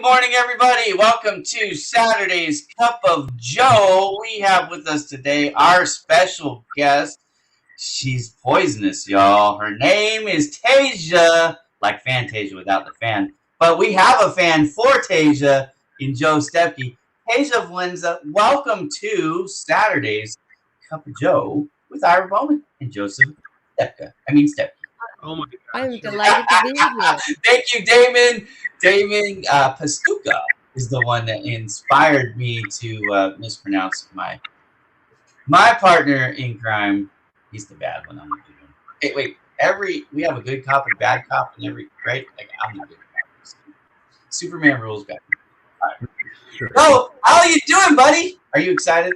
morning, everybody. Welcome to Saturday's Cup of Joe. We have with us today our special guest. She's poisonous, y'all. Her name is Tasia, like Fantasia without the fan. But we have a fan for Tasia in Joe Stepke. Tasia Valenza, welcome to Saturday's Cup of Joe with Ira Bowman and Joseph Stepke. Oh my God. I'm delighted to be here. Thank you, Damon. Damon Pastuca is the one that inspired me to mispronounce my partner in crime. He's the bad one. I'm the good one. Hey, wait. We have a good cop and bad cop in every, right? Like, I'm the good cop. Superman rules back. All right. Sure. So, how are you doing, buddy? Are you excited?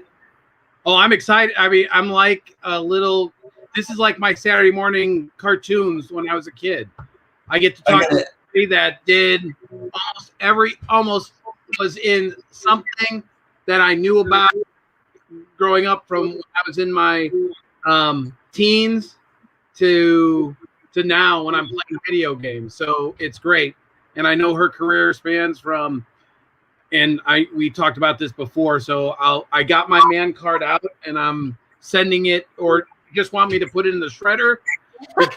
Oh, I'm excited. I mean, I'm like a little. This is like my Saturday morning cartoons when I was a kid. I get to talk to somebody that did almost was in something that I knew about growing up from when I was in my teens to now when I'm playing video games. So it's great. And I know her career spans from, and we talked about this before. So I got my man card out and I'm sending it, or just want me to put it in the shredder? No,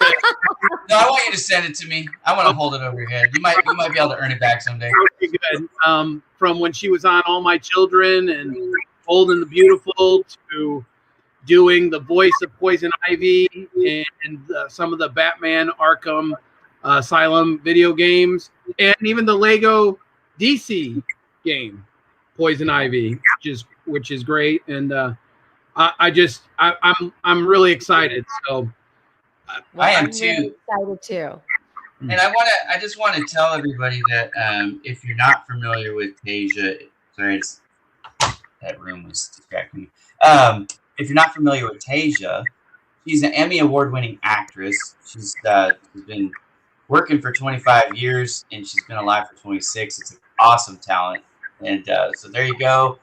I want you to send it to me. I want to hold it over your head. You might be able to earn it back someday. Okay, good. From when she was on All My Children and Bold and the Beautiful to doing the voice of Poison Ivy and some of the Batman Arkham Asylum video games, and even the Lego DC game Poison Ivy, which is great. And I'm really excited. So I am I'm too. really excited too. And I just want to tell everybody that if you're not familiar with Tasia, sorry, that room was distracting me. If you're not familiar with Tasia, she's an Emmy award-winning actress. She's been working for 25 years and she's been alive for 26. It's an awesome talent, and so there you go.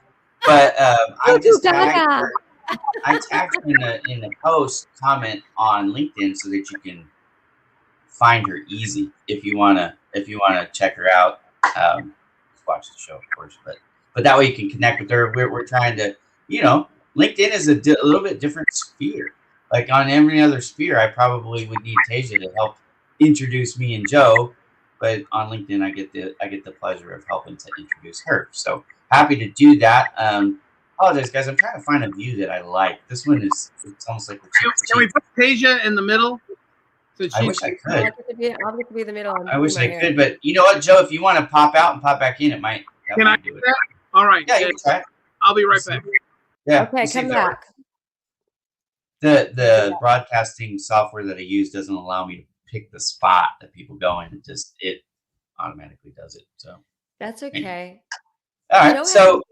But I just tagged her. I tagged her in the post comment on LinkedIn so that you can find her easy if you wanna check her out. Watch the show, of course, but that way you can connect with her. We're trying to, LinkedIn is a little bit different sphere. Like on every other sphere, I probably would need Tasia to help introduce me and Joe, but on LinkedIn, I get the pleasure of helping to introduce her. So happy to do that. Apologize, guys. I'm trying to find a view that I like. This one it's almost like. Can we put Tasia in the middle? So I wish I could. I'll get to be in the middle. I wish I could, but you know what, Joe? If you want to pop out and pop back in, it might. Can I do that? All right. Yeah, you can try it. I'll be right back. Yeah. Okay, come back. The broadcasting software that I use doesn't allow me to pick the spot that people go in. It automatically does it. So That's okay. all right.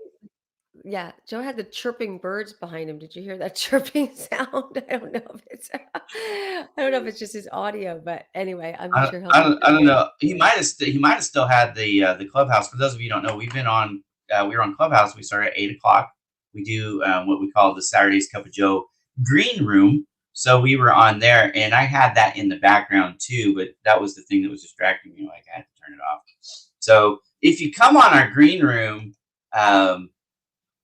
Joe had the chirping birds behind him. Did you hear that chirping sound? I don't know if it's just his audio, but anyway, I'm sure he'll. I don't know. He might have still had the Clubhouse. For those of you who don't know, we've been on. We were on Clubhouse. We started at 8:00. We do what we call the Saturday's Cup of Joe Green Room. So we were on there, and I had that in the background too. But that was the thing that was distracting me. Like I had to turn it off. So if you come on our Green Room.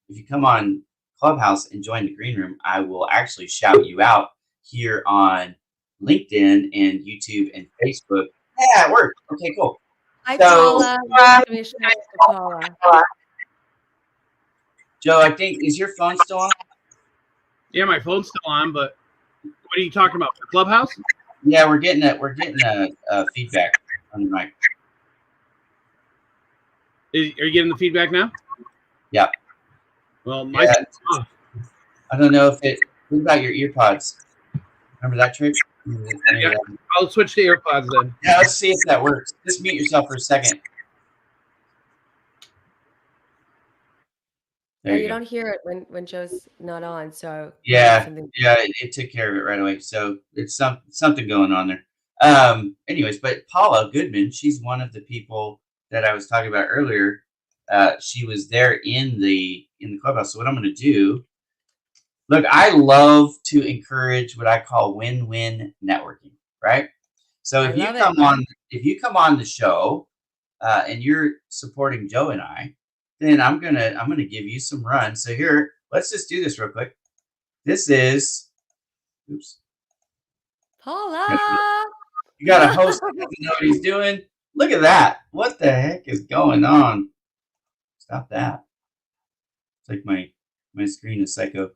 If you come on Clubhouse and join the Green Room, I will actually shout you out here on LinkedIn and YouTube and Facebook. Yeah, it worked. Okay, cool. Hi, Paula. Paula. Joe, I think, is your phone still on? Yeah, my phone's still on, but what are you talking about? For Clubhouse? Yeah, we're getting a feedback on the mic. Are you getting the feedback now? Yeah. Well, I don't know if it. What about your earpods? Remember that trick? Yeah, I'll switch to earpods then. Yeah, let's see if that works. Just mute yourself for a second. There you don't hear it when Joe's not on. So it took care of it right away. So it's something going on there. Anyways, but Paula Goodman, she's one of the people that I was talking about earlier. She was there in the Clubhouse. So what I'm going to do, look, I love to encourage what I call win-win networking, right? So if you come on the show and you're supporting Joe and I, then I'm gonna give you some run. So here, let's just do this real quick. This is, oops, Paula. you got a host that doesn't know what he's doing. Look at that. What the heck is going on? Stop that. It's like my screen is psycho.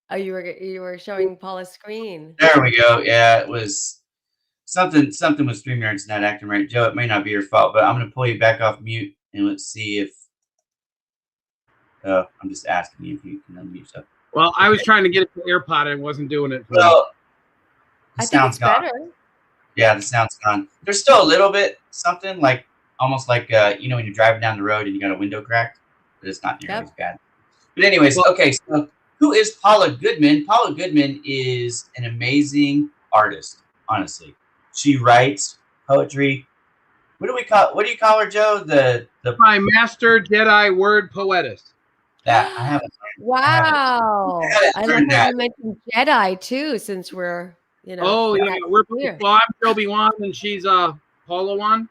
Oh, you were showing Paula's screen. There we go. Yeah, it was something with StreamYard's not acting right. Joe, it may not be your fault, but I'm gonna pull you back off mute and let's see if I'm just asking you if you can unmute yourself. Well, I was trying to get it to AirPod and wasn't doing it. Well, the I think sound's it's gone. better. Yeah, the sound's gone. There's still a little bit something like almost like you know when you're driving down the road and you got a window cracked, but it's not nearly as bad. But anyways, okay, so who is Paula Goodman? Paula Goodman is an amazing artist, honestly. She writes poetry. What do you call her, Joe? The My master Jedi word poetess. that I haven't. Wow. I love learned that that. you mentioned Jedi too, since we're, Oh yeah, we're here. well. I'm Obi-Wan and she's Paula Wan.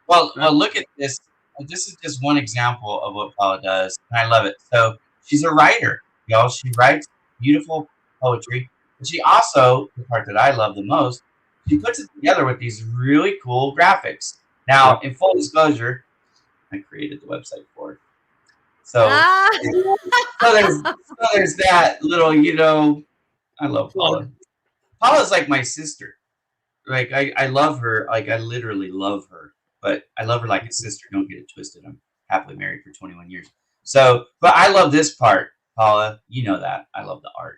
Well, look at this. This is just one example of what Paula does, and I love it. So she's a writer, y'all. She writes beautiful poetry, but she also, the part that I love the most, she puts it together with these really cool graphics. Now, in full disclosure, I created the website for her. So, so there's that little, you know, I love Paula. Paula's like my sister. Like I love her. Like I literally love her. But I love her like a sister. Don't get it twisted. I'm happily married for 21 years. So, but I love this part, Paula. You know that. I love the art.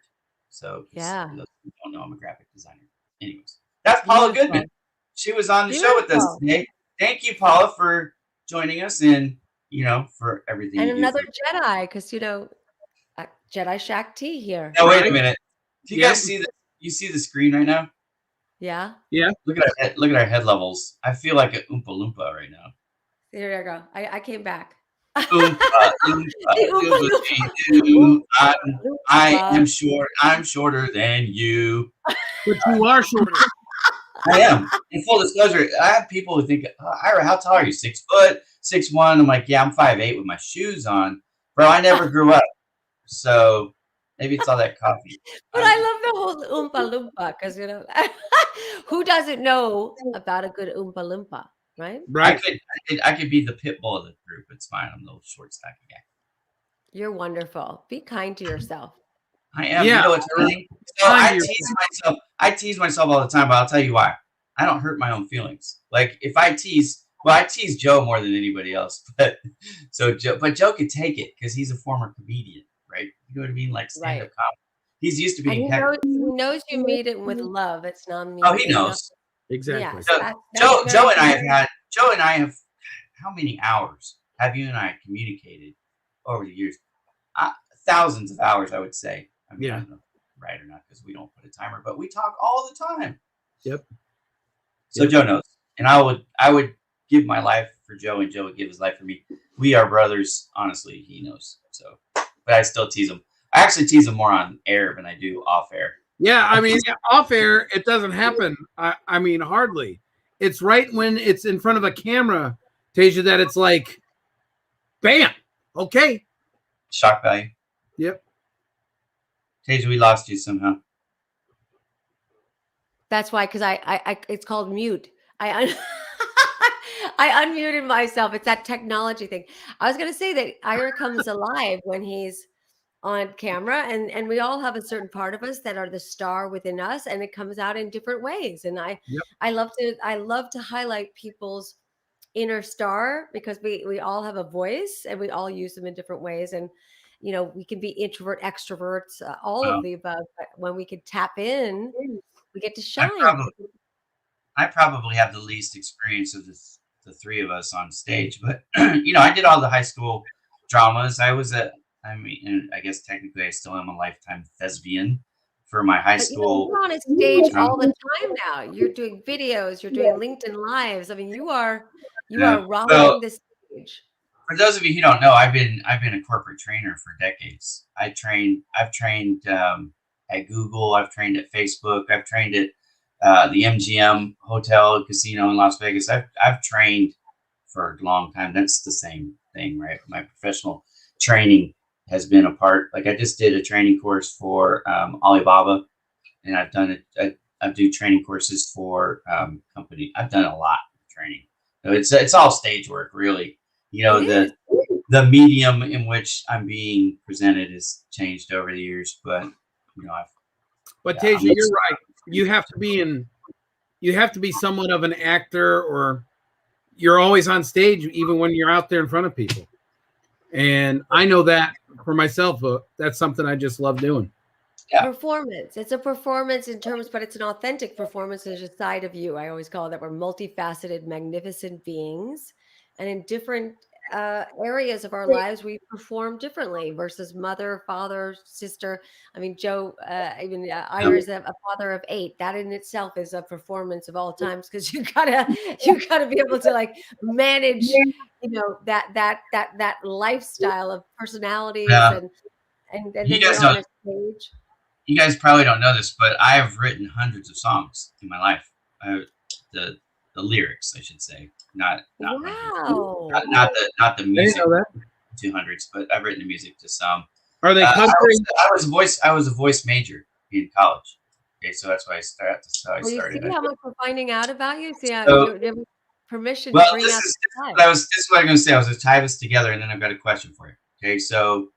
So, Yeah. for those who don't know, I'm a graphic designer. Anyways, that's Paula Goodman. She was on the show with us today. Thank you, Paula, for joining us and, you know, for everything And you another do. Jedi, because, you know, Jedi Shack Tea here. Now, wait a minute. Do you guys see the? You see the screen right now? Yeah. Yeah. Look at our head levels. I feel like an Oompa Loompa right now. There you go. I came back. Oompa Loompa. I am short. I'm shorter than you. But you are shorter. I am. In full disclosure, I have people who think, Ira, how tall are you? 6 foot, 6'1". I'm like, yeah, I'm 5'8" with my shoes on. Bro, I never grew up. So maybe it's all that coffee. But I love the whole Oompa Loompa because, you know, who doesn't know about a good Oompa Loompa, right? Right. I could be the pit bull of the group. It's fine. I'm the little short, stocky guy. You're wonderful. Be kind to yourself. I am. Yeah. You know, it's early. So I tease myself all the time, but I'll tell you why. I don't hurt my own feelings. Like if I tease Joe more than anybody else. But Joe could take it because he's a former comedian, right? You know what I mean? Like stand-up comedy. He's used to being he knows you made it with love. It's not me. Oh, he knows. Exactly. Yeah, so Joe and I have how many hours have you and I communicated over the years? Thousands of hours, I would say. I mean, I don't know, right or not, because we don't put a timer, but we talk all the time. Yep. So Joe knows, and I would give my life for Joe, and Joe would give his life for me. We are brothers. Honestly, he knows. So, but I still tease him. I actually tease him more on air than I do off air. Yeah, I mean, off air, it doesn't happen. I mean, hardly. It's right when it's in front of a camera, Tasia, that it's like, bam, okay. Shock value. Yep. Tasia, we lost you somehow. That's why, because I it's called mute. I unmuted myself. It's that technology thing. I was going to say that Ira comes alive when he's on camera, and we all have a certain part of us that are the star within us, and it comes out in different ways. And I love to highlight people's inner star because we all have a voice and we all use them in different ways. And you know, we can be introvert, extroverts, all of the above. But when we can tap in, we get to shine. I probably have the least experience of the three of us on stage, but you know, I did all the high school dramas. I guess technically I still am a lifetime thespian for my high school. You're on a stage all the time now. You're doing videos. You're doing LinkedIn Lives. I mean, you are rocking the stage. For those of you who don't know, I've been a corporate trainer for decades. I've trained at Google. I've trained at Facebook. I've trained at the MGM Hotel Casino in Las Vegas. I've trained for a long time. That's the same thing, right? My professional training has been a part. Like I just did a training course for Alibaba, and I've done it. I do training courses for company. I've done a lot of training. So it's all stage work, really. You know, the medium in which I'm being presented has changed over the years, but you know, Tasia, you're right. You have to be somewhat of an actor, or you're always on stage, even when you're out there in front of people. And I know that for myself, that's something I just love doing. Yeah. Performance. It's a performance in terms, but it's an authentic performance. There's a side of you. I always call it that we're multifaceted, magnificent beings. And in different areas of our lives, we perform differently versus mother, father, sister. I mean, Joe, even Ira is a father of 8. That in itself is a performance of all times, because you gotta be able to like manage, you know, that lifestyle of personalities and then you're on a stage. You guys probably don't know this, but I have written hundreds of songs in my life. The lyrics, I should say, not wow, not the music to hundreds, but I've written the music to some. Are they country? I was a voice major in college. Okay, so that's why I started. You see how much we're finding out about you. See how you have permission to bring out this is what I'm going to say. I was going to tie this together, and then I've got a question for you. Okay, so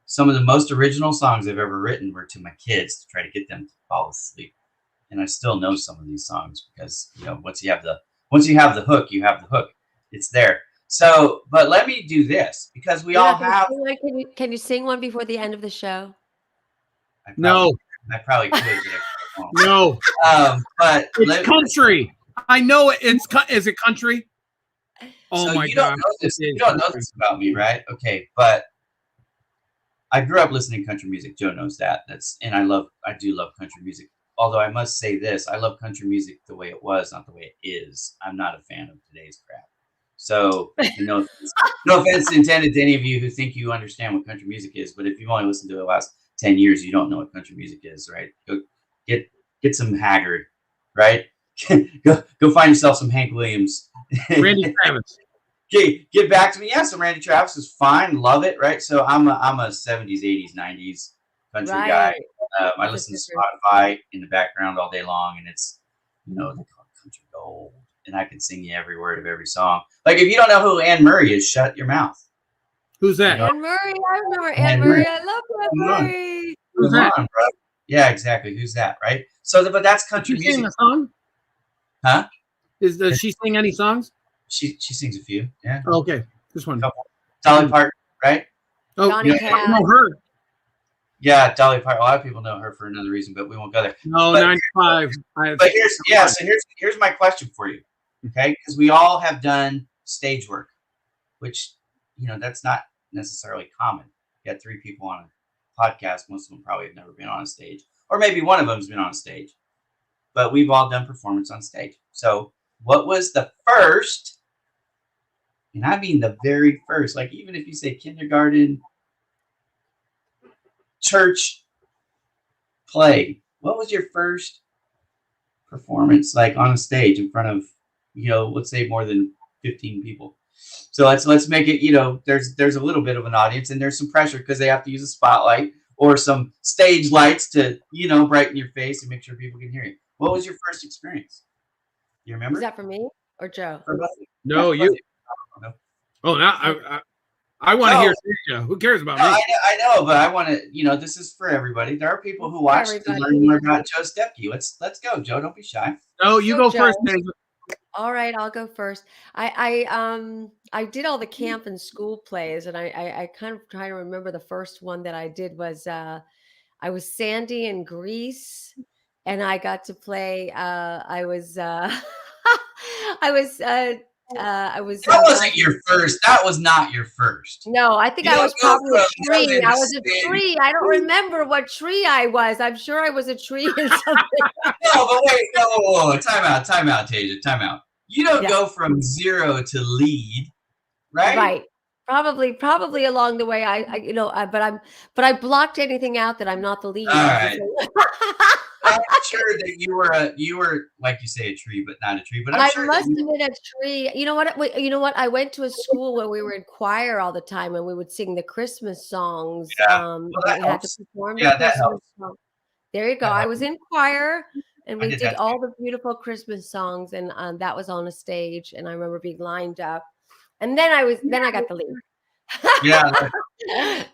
some of the most original songs I've ever written were to my kids to try to get them to fall asleep. And I still know some of these songs because, you know, once you have the hook, you have the hook. It's there. So, but let me do this because we all have. Can you sing one before the end of the show? I probably could. No. But it's country. I know it. Is it country? Oh so my God! You don't know this about me, right? Okay, but I grew up listening to country music. Joe knows that. I do love country music. Although I must say this, I love country music the way it was, not the way it is. I'm not a fan of today's crap. So no offense intended to any of you who think you understand what country music is, but if you've only listened to it the last 10 years, you don't know what country music is, right? Go get some Haggard, right? go find yourself some Hank Williams. Randy Travis. Get back to me. Yeah, so Randy Travis is fine. Love it, right? So I'm a 70s, 80s, 90s country guy. I listen to Spotify in the background all day long, and it's, you know, they call it country gold, and I can sing you every word of every song. Like, if you don't know who Anne Murray is, shut your mouth. Who's that? Anne Murray. I remember Anne Murray. I love Anne Murray. Who's that? Bro. Yeah, exactly. Who's that, right? So, but that's country music. Sing a song? Huh? Does she sing any songs? She sings a few. Yeah. Oh, okay. This one. Dolly Parton, right? Oh, Johnny I know her. Yeah, Dolly Parton. A lot of people know her for another reason, but we won't go there. No, 95. But here's my question for you, okay? Because we all have done stage work, which, you know, that's not necessarily common. You got 3 people on a podcast. Most of them probably have never been on a stage, or maybe one of them's been on a stage. But we've all done performance on stage. So, what was the first? And I mean the very first. Like, even if you say kindergarten, church, play, what was your first performance like on a stage in front of, you know, let's say more than 15 people? So let's make it, you know, there's a little bit of an audience, and there's some pressure because they have to use a spotlight or some stage lights to, you know, brighten your face and make sure people can hear you. What was your first experience? You remember? Is that for me or Joe? No, you. Oh, now I want to hear Tasia. Who cares about me? I know, but I want to, you know, this is for everybody. There are people who watch to learn more about Joe Stepke. Let's go, Joe. Don't be shy. No, you go first, Tasia. All right, I'll go first. I did all the camp and school plays, and I kind of try to remember the first one that I did was I was Sandy in Greece, and I got to play. I was. That wasn't your first. That was not your first. No, I think I was probably a tree. I was a tree. I don't remember what tree I was. I'm sure I was a tree or something. No, but wait, whoa. Time out, Tasia, time out. You don't go from 0 to lead, right? Right. Probably along the way. But I blocked anything out that I'm not the lead. All right. I'm sure that you were like you say a tree, but not a tree. But I'm I sure must that have been a tree. You know what? You know what? I went to a school where we were in choir all the time, and we would sing the Christmas songs. yeah. Well, And that we had to helps. perform the Yeah, that Christmas helps. song. There you go. That I helps. was in choir, and I we did did that all too. the beautiful Christmas songs, and that was on a stage. And I remember being lined up, and then I got the lead. Yeah.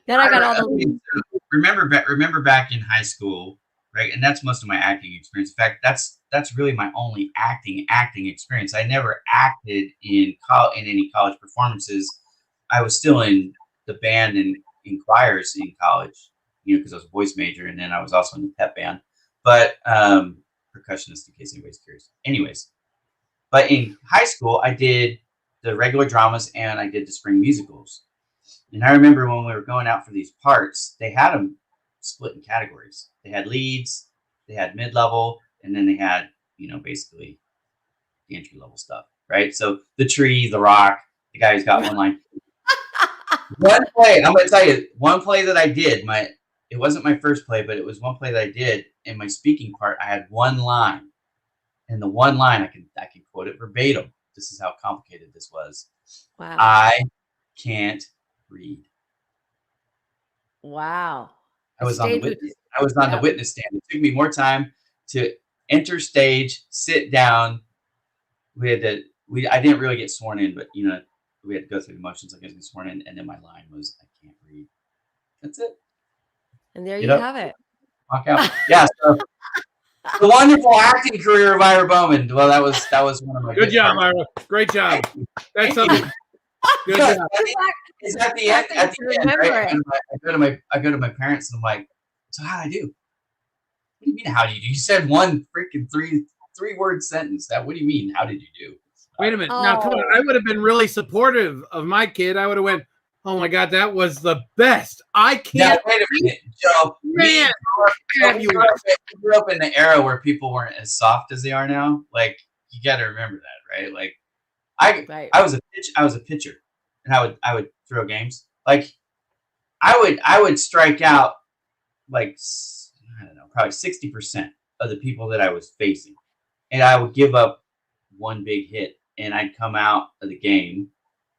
Then I got all the leads. Remember back in high school, right? And that's most of my acting experience. In fact, that's really my only acting experience. I never acted in any college performances. I was still in the band and in choirs in college, because I was a voice major, and then I was also in the pep band. But percussionist, in case anybody's curious. Anyways, but in high school, I did the regular dramas and I did the spring musicals. And I remember when we were going out for these parts, they had them split in categories. They had leads, they had mid-level, and then they had, basically the entry-level stuff, right? So the tree, the rock, the guy who's got one line. One play, I'm going to tell you, one play that I did, it wasn't my first play, but it was one play that I did. In my speaking part, I had one line. And the one line, I can quote it verbatim. This is how complicated this was. Wow. I can't read. Wow. I was on the witness stand. It took me more time to enter stage, sit down. I didn't really get sworn in, but we had to go through the motions. I guess get sworn in, and then my line was, "I can't read." That's it. And there you have it. Walk out. Yeah. So the wonderful acting career of Ira Bowman. Well, that was one of my good job, Ira. Great job. That's something. Good job. It's at the end. At the end, right? I go to my parents and I'm like, "So how'd I do?" What do you mean? How did you do? You said one freaking three-word sentence. What do you mean? How did you do? Wait a minute. Now, come on. I would have been really supportive of my kid. I would have went, "Oh my God, that was the best." I can't. Now, wait a minute, Joe. Man, we grew up in the era where people weren't as soft as they are now. Like, you got to remember that, right? Like, I was a pitcher, and I would throw games. Like, I would strike out like, I don't know, probably 60% of the people that I was facing, and I would give up one big hit, and I'd come out of the game,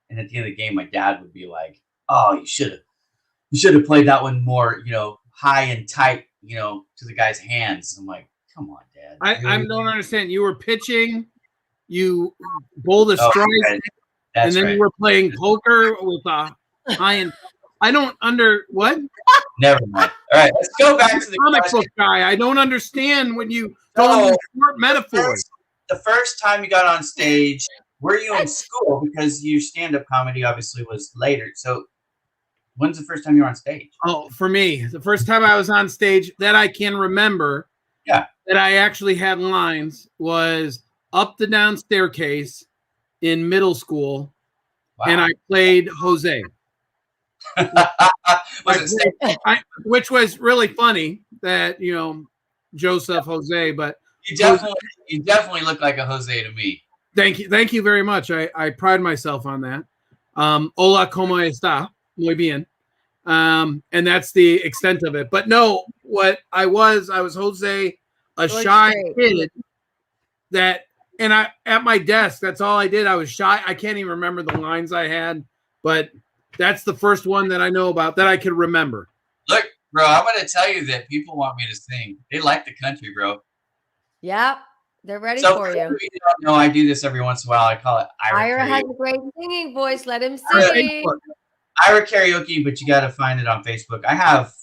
and at the end of the game, my dad would be like, "Oh, you should have played that one more, high and tight, to the guy's hands." I'm like, "Come on, Dad." I don't understand. You were pitching, you bowled a strike, and then you were playing poker with a high and. I don't what? Never mind. All right, let's go back to the comic book guy. I don't understand when you go into short metaphors. The first time you got on stage, were you in school? Because your stand-up comedy obviously was later. So when's the first time you were on stage? Oh, for me, the first time I was on stage that I can remember, that I actually had lines was Up the Down Staircase in middle school, and I played Jose. Which was really funny that Joseph Jose, but you definitely look like a Jose to me. Thank you very much. I pride myself on that. Hola, cómo está? Muy bien. And that's the extent of it. But no, what I was Jose, a shy kid and I at my desk, that's all I did. I was shy. I can't even remember the lines I had, but that's the first one that I know about that I can remember. Look, bro, I'm going to tell you that people want me to sing. They like the country, bro. Yeah, they're ready for you. If you don't know, I do this every once in a while. I call it Ira karaoke. Has a great singing voice. Let him sing. Ira karaoke, but you got to find it on Facebook. I have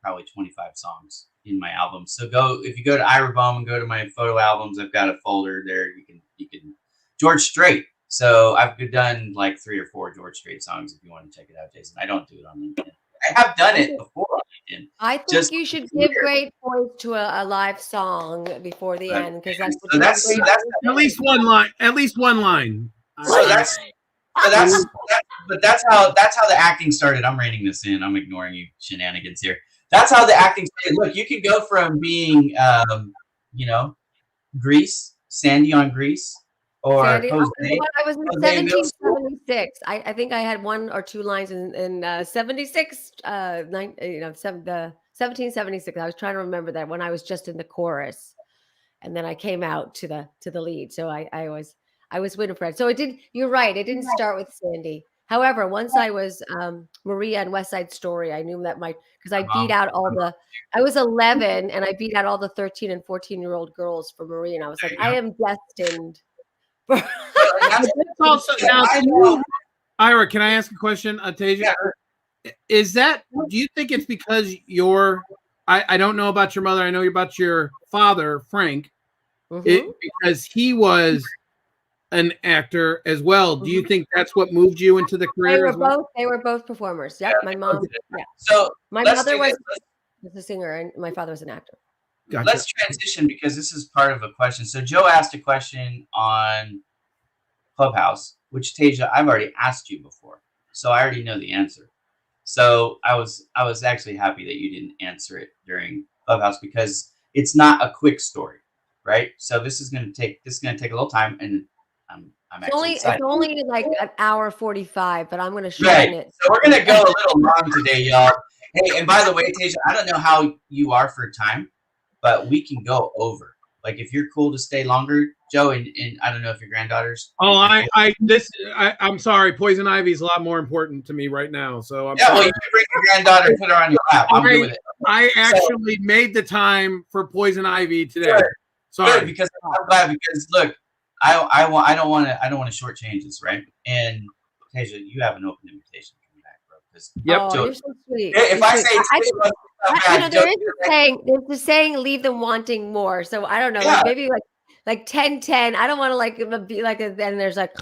probably 25 songs in my album. So if you go to Ira Bowman, go to my photo albums. I've got a folder there. You can George Strait. So I've done like 3 or 4 George Strait songs. If you want to check it out, Jason. I don't do it on LinkedIn. I have done it before on LinkedIn. I think you should give great voice to a live song before the end, because that's at least one line. At least one line. So that's how the acting started. I'm reining this in. I'm ignoring you shenanigans here. That's how the acting started. Look, you can go from being, Grease, Sandy on Grease. Or Jose. I was in 1776. I think I had 1 or 2 lines in 76. The 1776. I was trying to remember that when I was just in the chorus, and then I came out to the lead. So I was Winifred. So it did. You're right. It didn't start with Sandy. However, once I was Maria in West Side Story, I knew that because I beat out all the. I was 11 and I beat out all the 13 and 14-year-old girls for Maria, and I was like, I am destined. Also, now, Ira, can I ask a question, Tasia? Is that? Do you think it's because I don't know about your mother. I know about your father, Frank. Because he was an actor as well. Do you think that's what moved you into the career? They were both performers. Yep. My mom. Yeah. So my mother was a singer and my father was an actor. Gotcha. Let's transition because this is part of a question. So Joe asked a question on Clubhouse, which Tasia, I've already asked you before, so I already know the answer. So I was actually happy that you didn't answer it during Clubhouse because it's not a quick story, right? So this is going to take a little time, and I'm actually excited. It's only like an hour 45, but I'm going to shorten it. So we're going to go a little long today, y'all. Hey, and by the way, Tasia, I don't know how you are for time, but we can go over. Like if you're cool to stay longer, Joe, and I don't know if your granddaughters. Oh, I'm sorry. Poison Ivy is a lot more important to me right now. So I'm well, you can bring your granddaughter and put her on your lap. I'm good with it. I actually made the time for Poison Ivy today. Good. Sorry, good, because I'm glad because look, I don't want to shortchange this, right? And Tasia, you have an open invitation to come back, bro. Yep, Joe, you're so sweet. If I say there's the saying, leave them wanting more. So I don't know, maybe like 10-10. I don't want to like be like then there's like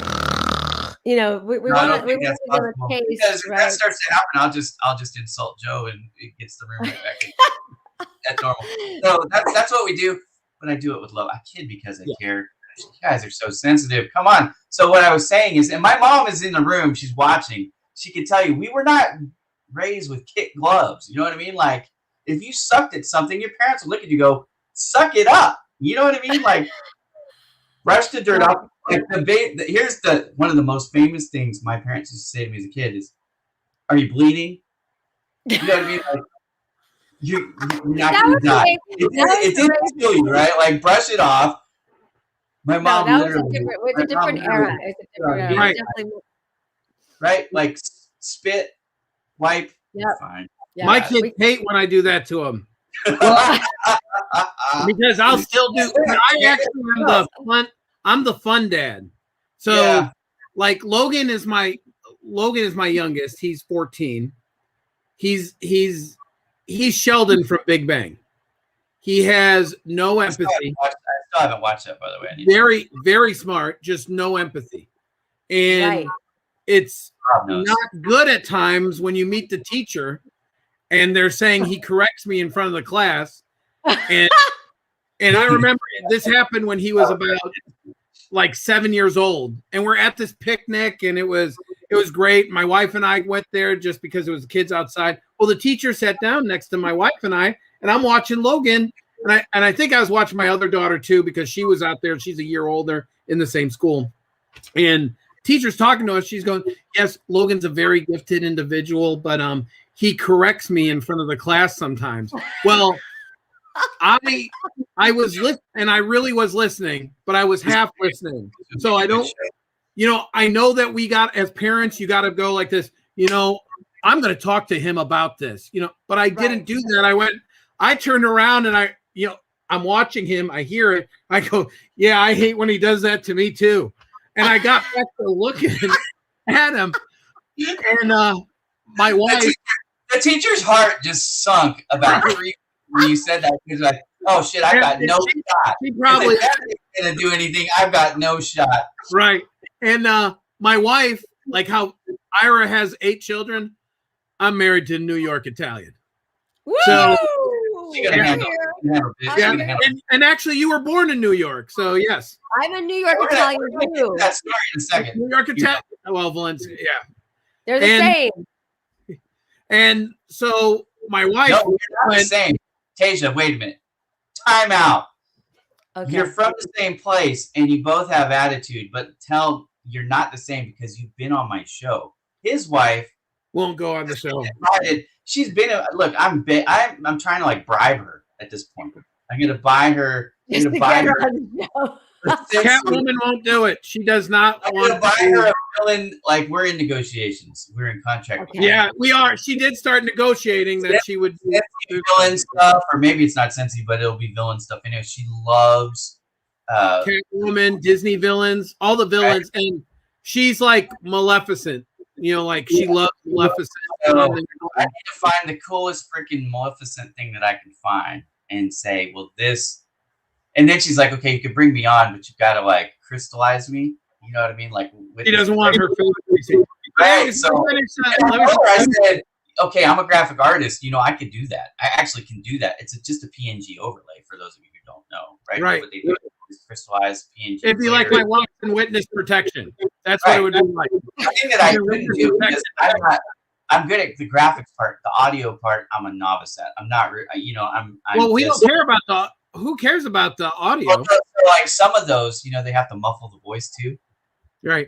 we want to taste, because if that starts to happen, I'll just insult Joe and it gets the room right back at normal. So that's what we do, but I do it with love. I kid because I care. You guys are so sensitive. Come on. So what I was saying is, and my mom is in the room. She's watching. She can tell you we were not raised with kid gloves. You know what I mean? Like if you sucked at something, your parents would look at you and go, suck it up. You know what I mean? Like brush the dirt off. Like here's one of the most famous things my parents used to say to me as a kid is, are you bleeding? You know what I mean? Like, you're not going to die. It didn't kill you, right? Like brush it off. My mom it's a different era. Right. Right? Like spit, wipe, fine. Yeah. My kids hate when I do that to them. Because I'll still do. I actually I'm the fun dad. So like Logan is my youngest. He's 14. He's Sheldon from Big Bang. He has no empathy. I still haven't watched that, by the way. Very, very smart, just no empathy. And it's not good at times when you meet the teacher and they're saying he corrects me in front of the class. And I remember this happened when he was about like 7 years old. And we're at this picnic and it was great. My wife and I went there just because it was kids outside. Well, the teacher sat down next to my wife and I'm watching Logan. And I think I was watching my other daughter too, because she was out there. She's a year older in the same school. And teacher's talking to us. She's going, yes, Logan's a very gifted individual, but he corrects me in front of the class sometimes. Well, I was listening, and I really was listening, but I was half listening. So I don't, I know that we got, as parents, you got to go like this, I'm going to talk to him about this, but I didn't do that. I turned around and I'm watching him. I hear it. I go, yeah, I hate when he does that to me too. And I got back to looking at him, and my wife. The teacher's heart just sunk about 3 when you said that. He's like, "Oh shit, I got no shot." She probably gonna do anything. I've got no shot. Right. And my wife, like how Ira has 8 children, I'm married to a New York Italian. Woo! So. She got handle. And actually, you were born in New York, so yes. I'm a New York Italian too. That story in a second. New York Italian. Well, Valencia, yeah. They're the same. And so my wife. No, you're not the same. Tasia, wait a minute. Time out. Okay. You're from the same place, and you both have attitude, but you're not the same because you've been on my show. His wife won't go on the show. she's been look. I'm trying to like bribe her at this point. I'm gonna buy her. I'm gonna buy her. Catwoman won't do it. She does not want to buy her a villain. Like, we're in negotiations. We're in contract. Okay. Yeah, we are. She did start negotiating that she would do villain stuff, or maybe it's not Scentsy, but it'll be villain stuff. Anyway, she loves Catwoman, Disney villains, all the villains, right. And she's like Maleficent. You know, like she loves Maleficent. So I need to find the coolest freaking Maleficent thing that I can find and say, well, this. And then she's like, okay, you can bring me on, but you got to like crystallize me. You know what I mean? Like, she doesn't want her face. Right. So I said, okay, I'm a graphic artist. You know, I could do that. I actually can do that. It's just a PNG overlay for those of you who don't know, right? Right. What they do is crystallize PNG. It'd be like my wife in witness protection. That's what it would be like. The thing that I couldn't do because I'm good at the graphics part, the audio part. I'm a novice at. I'm not. You know, I'm well, we don't care about the. Who cares about the audio? Well, like some of those, you know, they have to muffle the voice too. Right.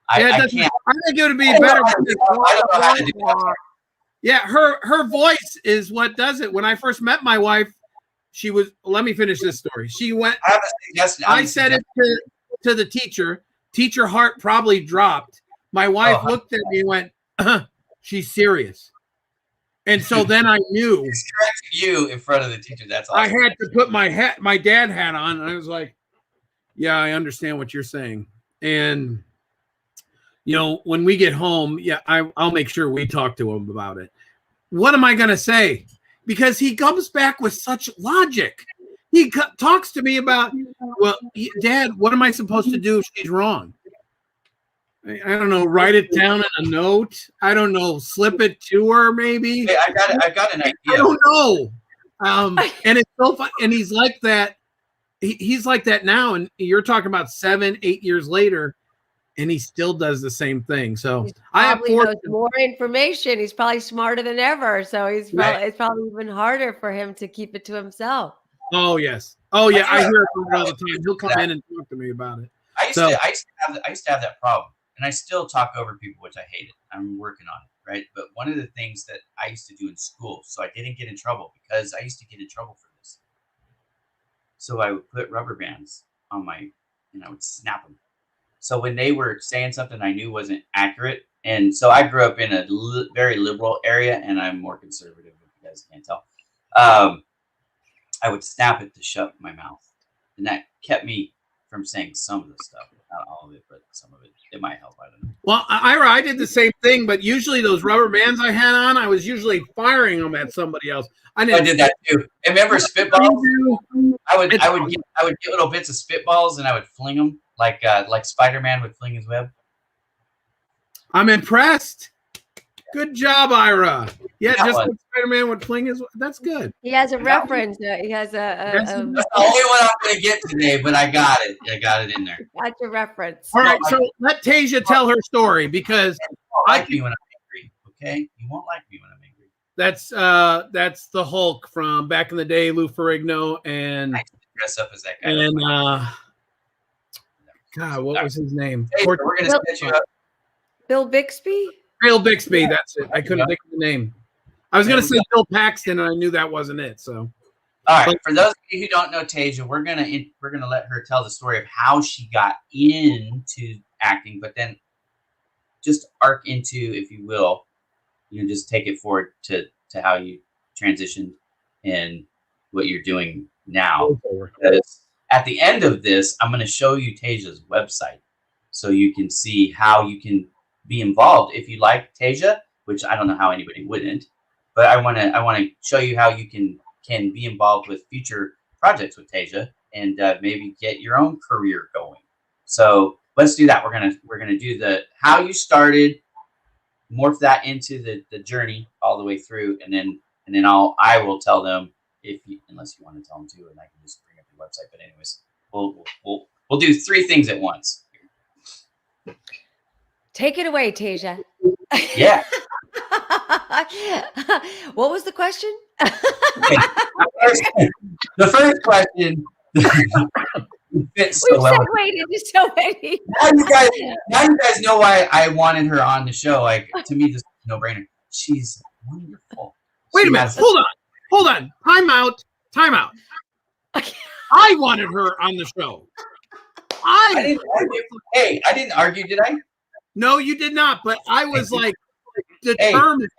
I can't. I think it would be better. I don't know how to do that. Yeah, her voice is what does it. When I first met my wife, she was. Let me finish this story. She went. I said it to the teacher. Teacher heart probably dropped. My wife looked at me and went, "She's serious." And so then I knew. It's correcting you in front of the teacher. That's awesome. I had to put my dad hat on, and I was like, "Yeah, I understand what you're saying." And you know, when we get home, yeah, I'll make sure we talk to him about it. What am I going to say? Because he comes back with such logic. He talks to me about, well, Dad, what am I supposed to do if she's wrong? I don't know. Write it down in a note. I don't know. Slip it to her, maybe. Hey, I got an idea. I don't know. And it's so fun. And he's like that. He's like that now. And you're talking about 7-8 years later, and he still does the same thing. So I have more information. He's probably smarter than ever. So it's probably even harder for him to keep it to himself. Oh yes. Oh yeah. I hear it all the time. He'll come in and talk to me about it. I used to have that problem. And I still talk over people, which I hated. I'm working on it, right? But one of the things that I used to do in school, so I didn't get in trouble, because I used to get in trouble for this. So I would put rubber bands on and I would snap them. So when they were saying something I knew wasn't accurate, and so I grew up in a very liberal area, and I'm more conservative, if you guys can't tell. I would snap it to shut my mouth, and that kept me from saying some of the stuff. Not all of it, but some of it. It might help. I don't know. Well, Ira, I did the same thing, but usually those rubber bands I had on, I was usually firing them at somebody else. I did that too. And remember spitballs? I would get little bits of spitballs and I would fling them like Spider-Man would fling his web. I'm impressed. Good job, Ira. Yeah, just like Spider-Man would fling his. That's good. He has a reference. He has That's the only one I'm going to get today, but I got it. I got it in there. That's a reference. All right, so let Tasia tell her story, because you won't like me when I'm angry. Okay, you won't like me when I'm angry. That's the Hulk from back in the day, Lou Ferrigno, and I dress up as that guy. And God, what was his name? Hey, we're going to set you up. Bill Bixby. Bill Bixby, that's it. I couldn't think of the name. I was going to say Bill Paxton, and I knew that wasn't it. So, all right. For those of you who don't know Tasia, we're gonna let her tell the story of how she got into acting, but then just arc into, if you will, just take it forward to how you transitioned and what you're doing now. Because at the end of this, I'm going to show you Tasia's website, so you can see how you can be involved if you like Tasia, which I don't know how anybody wouldn't, but I want to show you how you can be involved with future projects with Tasia and maybe get your own career going. So let's do that. We're gonna do the how you started, morph that into the journey all the way through, and then I will tell them unless you want to tell them too, and I can just bring up your website. But anyways, we'll do 3 things at once. Take it away, Tasia. Yeah. What was the question? The first question fits so well. So many. Now you guys know why I wanted her on the show. Like, to me, this is a no-brainer. She's Wonderful. Wait a minute. Hold on. Time out. I wanted her on the show. I didn't argue. Hey, I didn't argue, did I? No, you did not. But I was like determined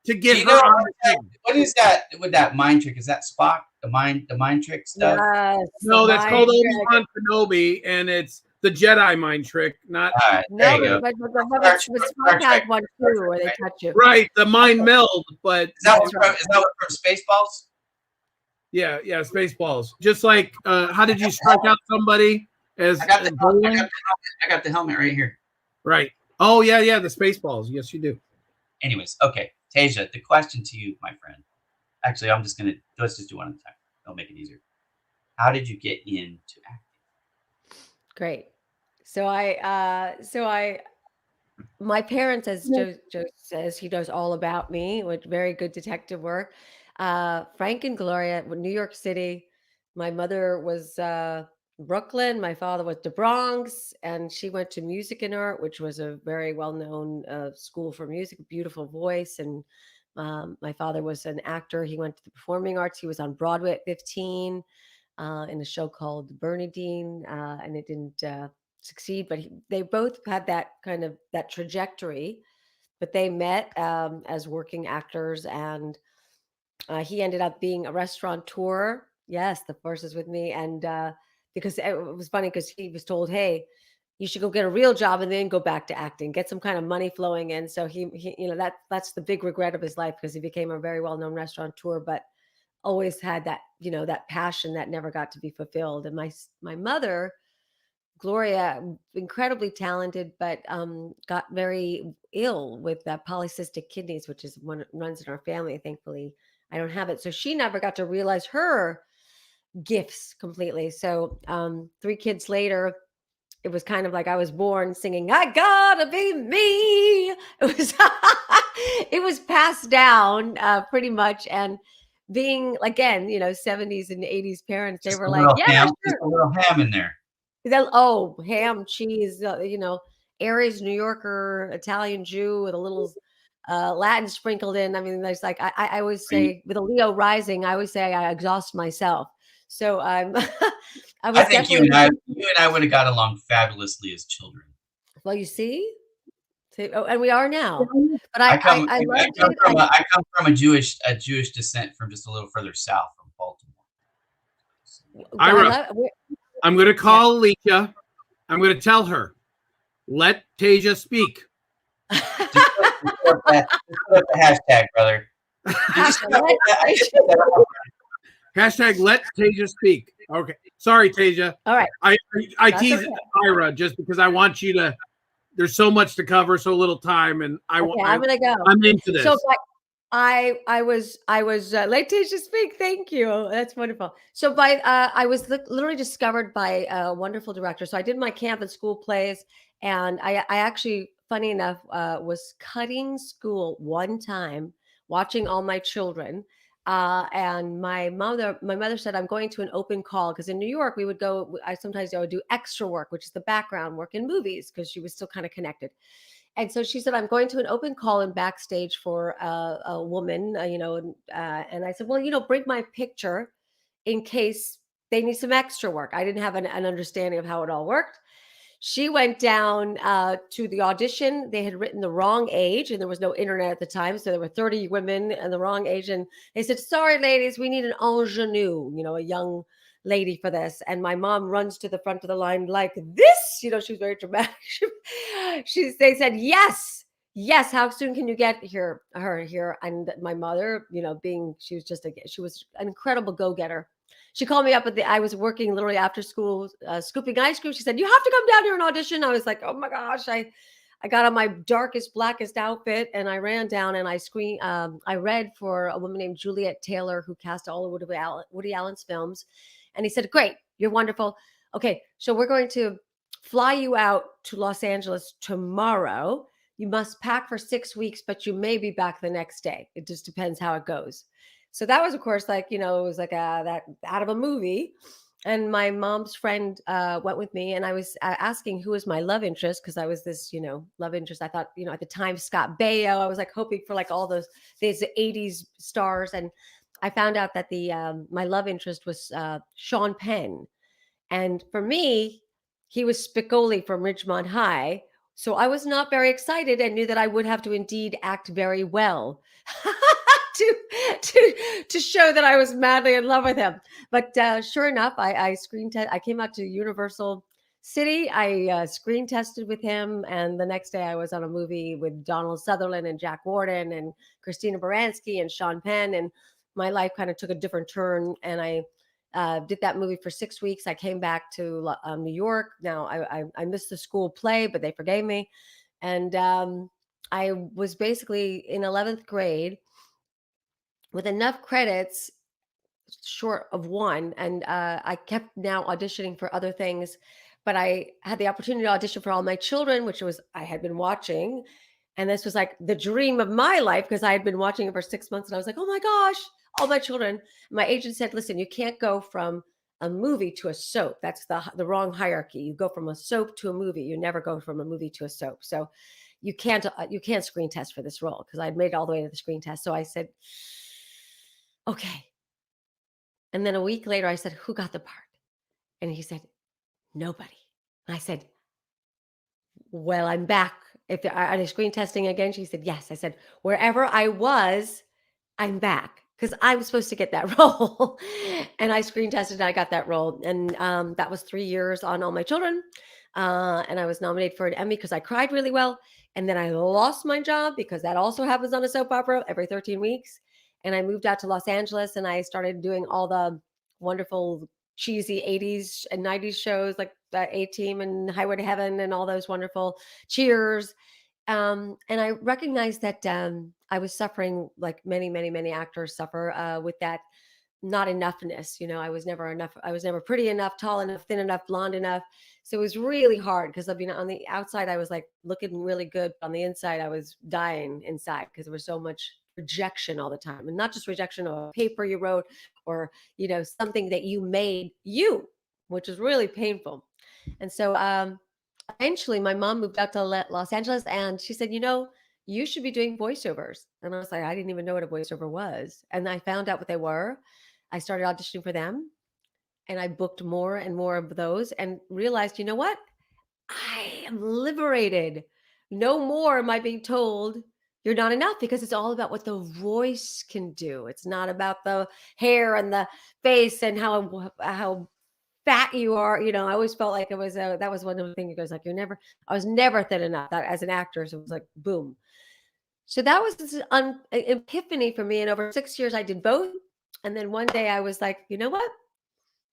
to get her on the show. What is that with that mind trick? Is that Spock? The mind trick stuff? Yes, no, that's called Obi-Wan Kenobi, and it's the Jedi mind trick. Not there you go. But Spock has one too, where they touch you. Right, the mind meld. But is that what from Spaceballs? Yeah, Spaceballs. Just like, how did you strike out somebody? I got the helmet right here. Right. Oh yeah, the Spaceballs. Yes, you do. Anyways, okay, Tasia, the question to you, my friend. Actually, let's just do one at a time. It'll make it easier. How did you get into acting? Great. So my parents, as Joe says, he knows all about me with very good detective work. Frank and Gloria, New York City. My mother was Brooklyn. My father was the Bronx, and she went to Music and Art, which was a very well-known school for music, beautiful voice. And my father was an actor. He went to the performing arts. He was on Broadway at 15 in a show called Bernadine, and it didn't succeed. But they both had that kind of that trajectory. But they met as working actors, and he ended up being a restaurateur. Yes, the force is with me. And because it was funny, because he was told, hey, you should go get a real job and then go back to acting, get some kind of money flowing in. So he that's the big regret of his life, because he became a very well-known restaurateur, but always had that, that passion that never got to be fulfilled. And my mother, Gloria, incredibly talented, but got very ill with polycystic kidneys, which is one runs in our family. Thankfully, I don't have it. So she never got to realize her gifts completely. So 3 kids later, it was kind of like I was born singing, I gotta be me. It was passed down pretty much. And being, again, 70s and 80s parents, they were like, yeah, sure. Just a little ham in there. Ham, cheese, Aries, New Yorker, Italian Jew with a little Latin sprinkled in. I mean, there's like, I always say, with a Leo rising, I always say I exhaust myself. So I think you and I would have got along fabulously as children. Well, you see, and we are now. But I come from a Jewish descent from just a little further south from Baltimore. Ira, I'm going to call Alicia. I'm going to tell her, let Tasia speak. Just put the hashtag, brother. Hashtag let Tasia speak. Okay. Sorry, Tasia. All right. I tease Ira just because I want you to. There's so much to cover, so little time, and I'm gonna go. I'm into this. So I was let Tasia speak. Thank you. That's wonderful. So I was literally discovered by a wonderful director. So I did my camp and school plays, and I actually, funny enough, was cutting school one time, watching all my children. And my mother said, I'm going to an open call, because in New York we would go, I would do extra work, which is the background work in movies, because she was still kind of connected. And so she said, I'm going to an open call in backstage for a woman, and I said, well, bring my picture in case they need some extra work. I didn't have an understanding of how it all worked. She went down to the audition. They had written the wrong age, and there was no internet at the time. So there were 30 women and the wrong age. And they said, sorry, ladies, we need an ingenue, a young lady for this. And my mom runs to the front of the line like this. She was very dramatic. They said, yes. How soon can you get her here? And my mother, she was an incredible go-getter. She called me up I was working literally after school, scooping ice cream. She said, you have to come down here and audition. I was like, oh my gosh. I got on my darkest, blackest outfit, and I ran down and I read for a woman named Juliet Taylor, who cast all of Woody Allen's films. And he said, great, you're wonderful. Okay, so we're going to fly you out to Los Angeles tomorrow. You must pack for 6 weeks, but you may be back the next day. It just depends how it goes. So that was, of course, it was like that out of a movie. And my mom's friend went with me, and I was asking who was my love interest, because I was this, love interest. I thought, at the time, Scott Baio. I was like hoping for like all these '80s stars, and I found out that the my love interest was Sean Penn. And for me, he was Spicoli from Ridgemont High. So I was not very excited and knew that I would have to indeed act very well to, to show that I was madly in love with him. But sure enough, I I came out to Universal City. I screen tested with him, and the next day I was on a movie with Donald Sutherland and Jack Warden and Christina Baranski and Sean Penn, and my life kind of took a different turn. And I did that movie for 6 weeks. I came back to New York. Now I missed the school play, but they forgave me, and I was basically in 11th grade with enough credits short of one, and I kept now auditioning for other things, but I had the opportunity to audition for All My Children, which was I had been watching, and this was like the dream of my life because I had been watching it for 6 months, and I was like, oh my gosh, All My Children. My agent said, listen, you can't go from a movie to a soap. That's the wrong hierarchy. You go from a soap to a movie. You never go from a movie to a soap. So you can't screen test for this role, because I'd made it all the way to the screen test. So I said, okay. And then a week later, I said, who got the part? And he said, nobody. And I said, well, I'm back. Are they screen testing again? She said, yes. I said, wherever I was, I'm back, because I was supposed to get that role. And I screen tested and I got that role. And that was 3 years on All My Children. And I was nominated for an Emmy because I cried really well. And then I lost my job, because that also happens on a soap opera every 13 weeks. And I moved out to Los Angeles, and I started doing all the wonderful cheesy 80s and 90s shows like the A-Team and Highway to Heaven and all those wonderful Cheers. And I recognized that I was suffering, like many actors suffer, with that not enoughness. I was never enough. I was never pretty enough, tall enough, thin enough, blonde enough. So it was really hard, because on the outside I was like looking really good. On the inside I was dying inside, because there was so much rejection all the time, and not just rejection of a paper you wrote, or something that you made, which is really painful. And so eventually my mom moved out to Los Angeles, and she said, you should be doing voiceovers. And I was like, I didn't even know what a voiceover was. And I found out what they were. I started auditioning for them, and I booked more and more of those, and realized, you know what? I am liberated. No more am I being told you're not enough, because it's all about what the voice can do. It's not about the hair and the face and how fat you are. I always felt like that was one of the things. It goes like, I was never thin enough. That as an actor, so it was like boom. So that was this epiphany for me. And over 6 years, I did both. And then one day I was like, you know what?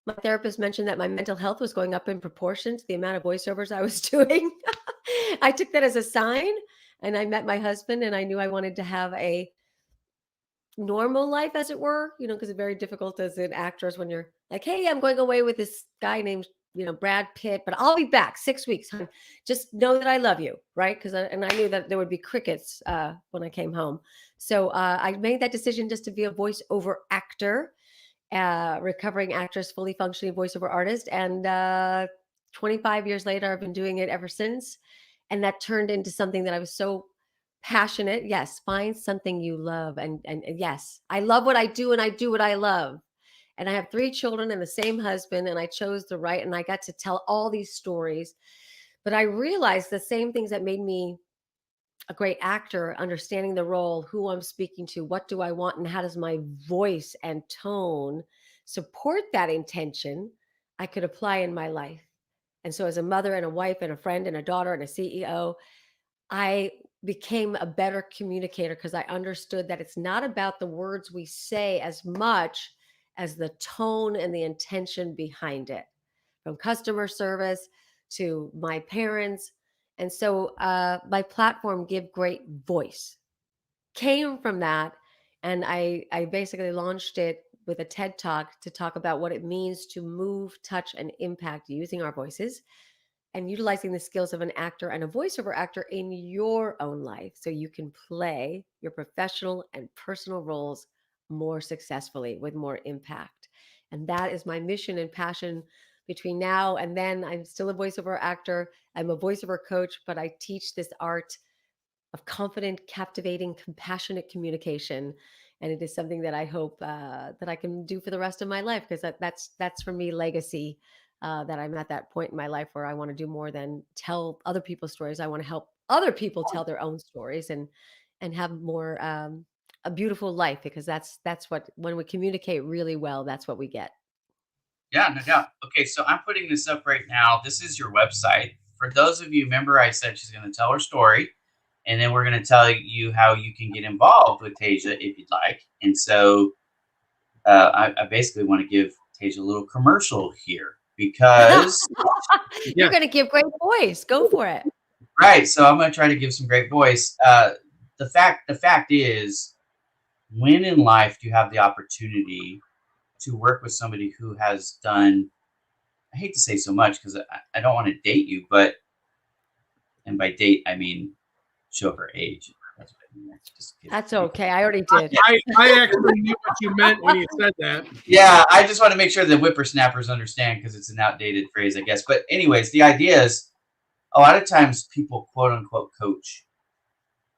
My therapist mentioned that my mental health was going up in proportion to the amount of voiceovers I was doing. I took that as a sign, and I met my husband, and I knew I wanted to have a normal life, as it were, because it's very difficult as an actress when you're like, hey, I'm going away with this guy named, Brad Pitt, but I'll be back 6 weeks. Honey. Just know that I love you. Right. And I knew that there would be crickets when I came home. So I made that decision just to be a voiceover actor, recovering actress, fully functioning voiceover artist. And 25 years later, I've been doing it ever since. And that turned into something that I was so passionate. Yes, find something you love. And yes, I love what I do, and I do what I love. And I have 3 children and the same husband, and I chose to write, and I got to tell all these stories. But I realized the same things that made me a great actor, understanding the role, who I'm speaking to, what do I want, and how does my voice and tone support that intention, I could apply in my life. And so, as a mother and a wife and a friend and a daughter and a CEO, I became a better communicator, because I understood that it's not about the words we say as much as the tone and the intention behind it, from customer service to my parents. And so my platform, Give Great Voice, came from that. And I basically launched it with a TED Talk to talk about what it means to move, touch, and impact using our voices, and utilizing the skills of an actor and a voiceover actor in your own life, so you can play your professional and personal roles more successfully with more impact. And that is my mission and passion between now and then. I'm still a voiceover actor. I'm a voiceover coach, but I teach this art of confident, captivating, compassionate communication. And it is something that I hope that I can do for the rest of my life, because that's for me legacy. That I'm at that point in my life where I want to do more than tell other people's stories. I want to help other people tell their own stories and have more a beautiful life, because that's what, when we communicate really well, that's what we get. Yeah, no doubt. Okay, so I'm putting this up right now. This is your website. For those of you, remember I said she's going to tell her story, and then we're going to tell you how you can get involved with Tasia if you'd like. And so I basically want to give Tasia a little commercial here, because You're going to give great voice. Go for it. right. So I'm going to try to give some great voice. The fact is, when in life do you have the opportunity to work with somebody who has done, I hate to say so much because I don't want to date you, and by date, I mean show her age. That's what I mean. That's okay. I already did. I actually knew what you meant when you said that. Yeah, I just want to make sure the whippersnappers understand, because it's an outdated phrase, I guess. But anyways, the idea is, a lot of times people quote unquote coach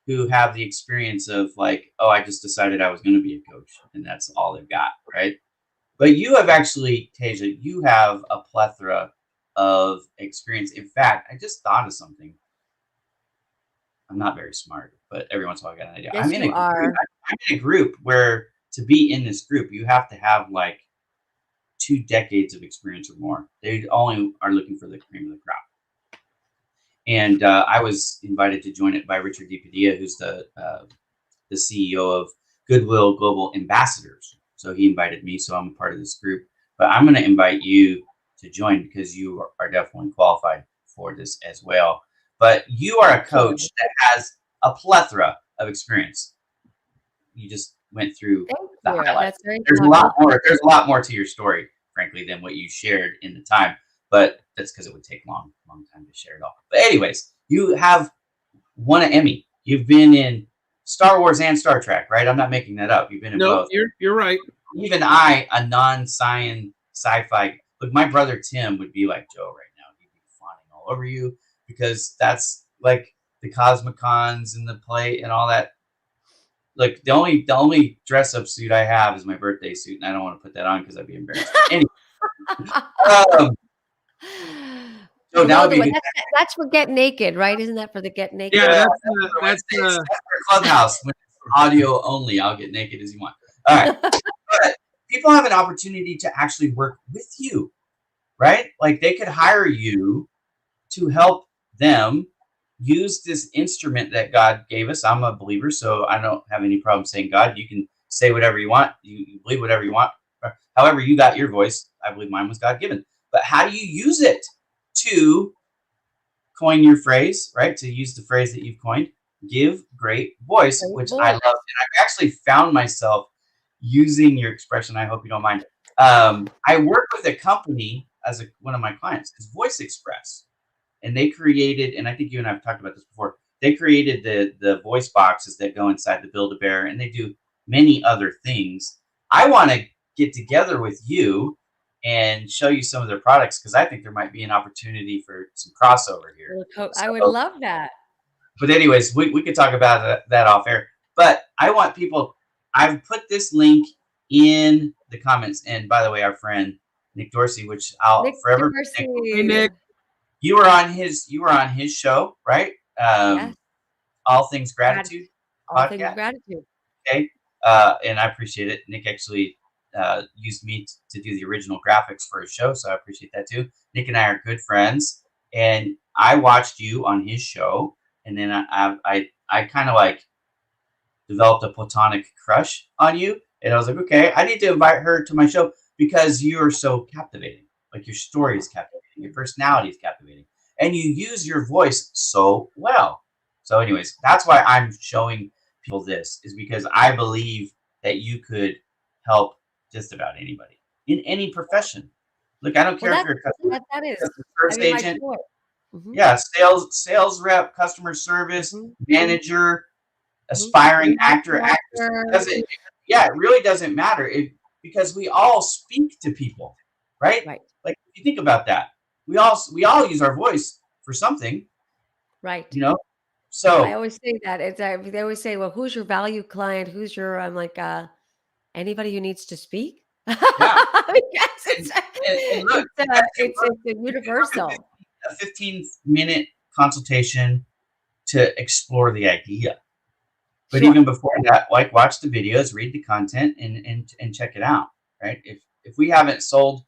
who have the experience of like, oh, I just decided I was going to be a coach, and that's all they've got, right? But you have actually, Tasia, you have a plethora of experience. In fact, I just thought of something. I'm not very smart, but every once in a while I got an idea. Yes, I'm in a group where, to be in this group, you have to have like 2 decades of experience or more. They only are looking for the cream of the crop. And I was invited to join it by Richard DiPadilla, who's the CEO of Goodwill Global Ambassadors. So he invited me, so I'm a part of this group. But I'm going to invite you to join, because you are definitely qualified for this as well. But you are a coach that has a plethora of experience. You just went through the highlights. There's a lot more. There's a lot more to your story, frankly, than what you shared in the time. But that's because it would take long time to share it all. But anyways, you have won an Emmy. You've been in Star Wars and Star Trek, right? I'm not making that up. You've been in both. You're right. Even I, a non-science sci-fi, look, my brother Tim would be like Joe right now. He'd be fawning all over you, because that's like the Cosmicons and the play and all that. Look, the only dress-up suit I have is my birthday suit, and I don't want to put that on because I'd be embarrassed. Anyway, so now that's for Get Naked, right? Isn't that for the Get Naked? Yeah, that's for Clubhouse. When it's audio only, I'll get naked as you want. All right. But people have an opportunity to actually work with you, right? Like, they could hire you to help them use this instrument that God gave us. I'm a believer, so I don't have any problem saying God. You can say whatever you want. You believe whatever you want. However you got your voice, I believe mine was God-given. But how do you use it to coin your phrase, right? To use the phrase that you've coined, give great voice, which I love. And I've actually found myself using your expression. I hope you don't mind. I work with a company as one of my clients, is Voice Express. And they created, and I think you and I have talked about this before, they created the voice boxes that go inside the Build-A-Bear, and they do many other things. I want to get together with you and show you some of their products, because I think there might be an opportunity for some crossover here. I would love that. But anyways, we could talk about that off air. But I want people, I've put this link in the comments. And by the way, our friend Nick Dorsey, which I'll forever. Hey, Nick. You were on his show, right? Yes. All Things Gratitude. All Things Gratitude. Okay. And I appreciate it. Nick actually used me to do the original graphics for his show, so I appreciate that too. Nick and I are good friends, and I watched you on his show, and then I kind of like developed a platonic crush on you, and I was like, okay, I need to invite her to my show because you are so captivating. Like, your story is captivating, your personality is captivating, and you use your voice so well. So anyways, that's why I'm showing people this, is because I believe that you could help just about anybody in any profession. Look, I don't care if you're a customer service agent, yeah, sales rep, customer service, manager, aspiring actor, actress. It really doesn't matter. because we all speak to people, right? Right. Like if you think about that, we all use our voice for something, Right. you know. I So always say that. They always say, "Well, who's your value client? Who's your?" I'm like, anybody who needs to speak. yeah, Because and, and look, it's you can book universal. a 15-minute consultation to explore the idea. But Sure. even before that, like watch the videos, read the content, and check it out. Right? If we haven't sold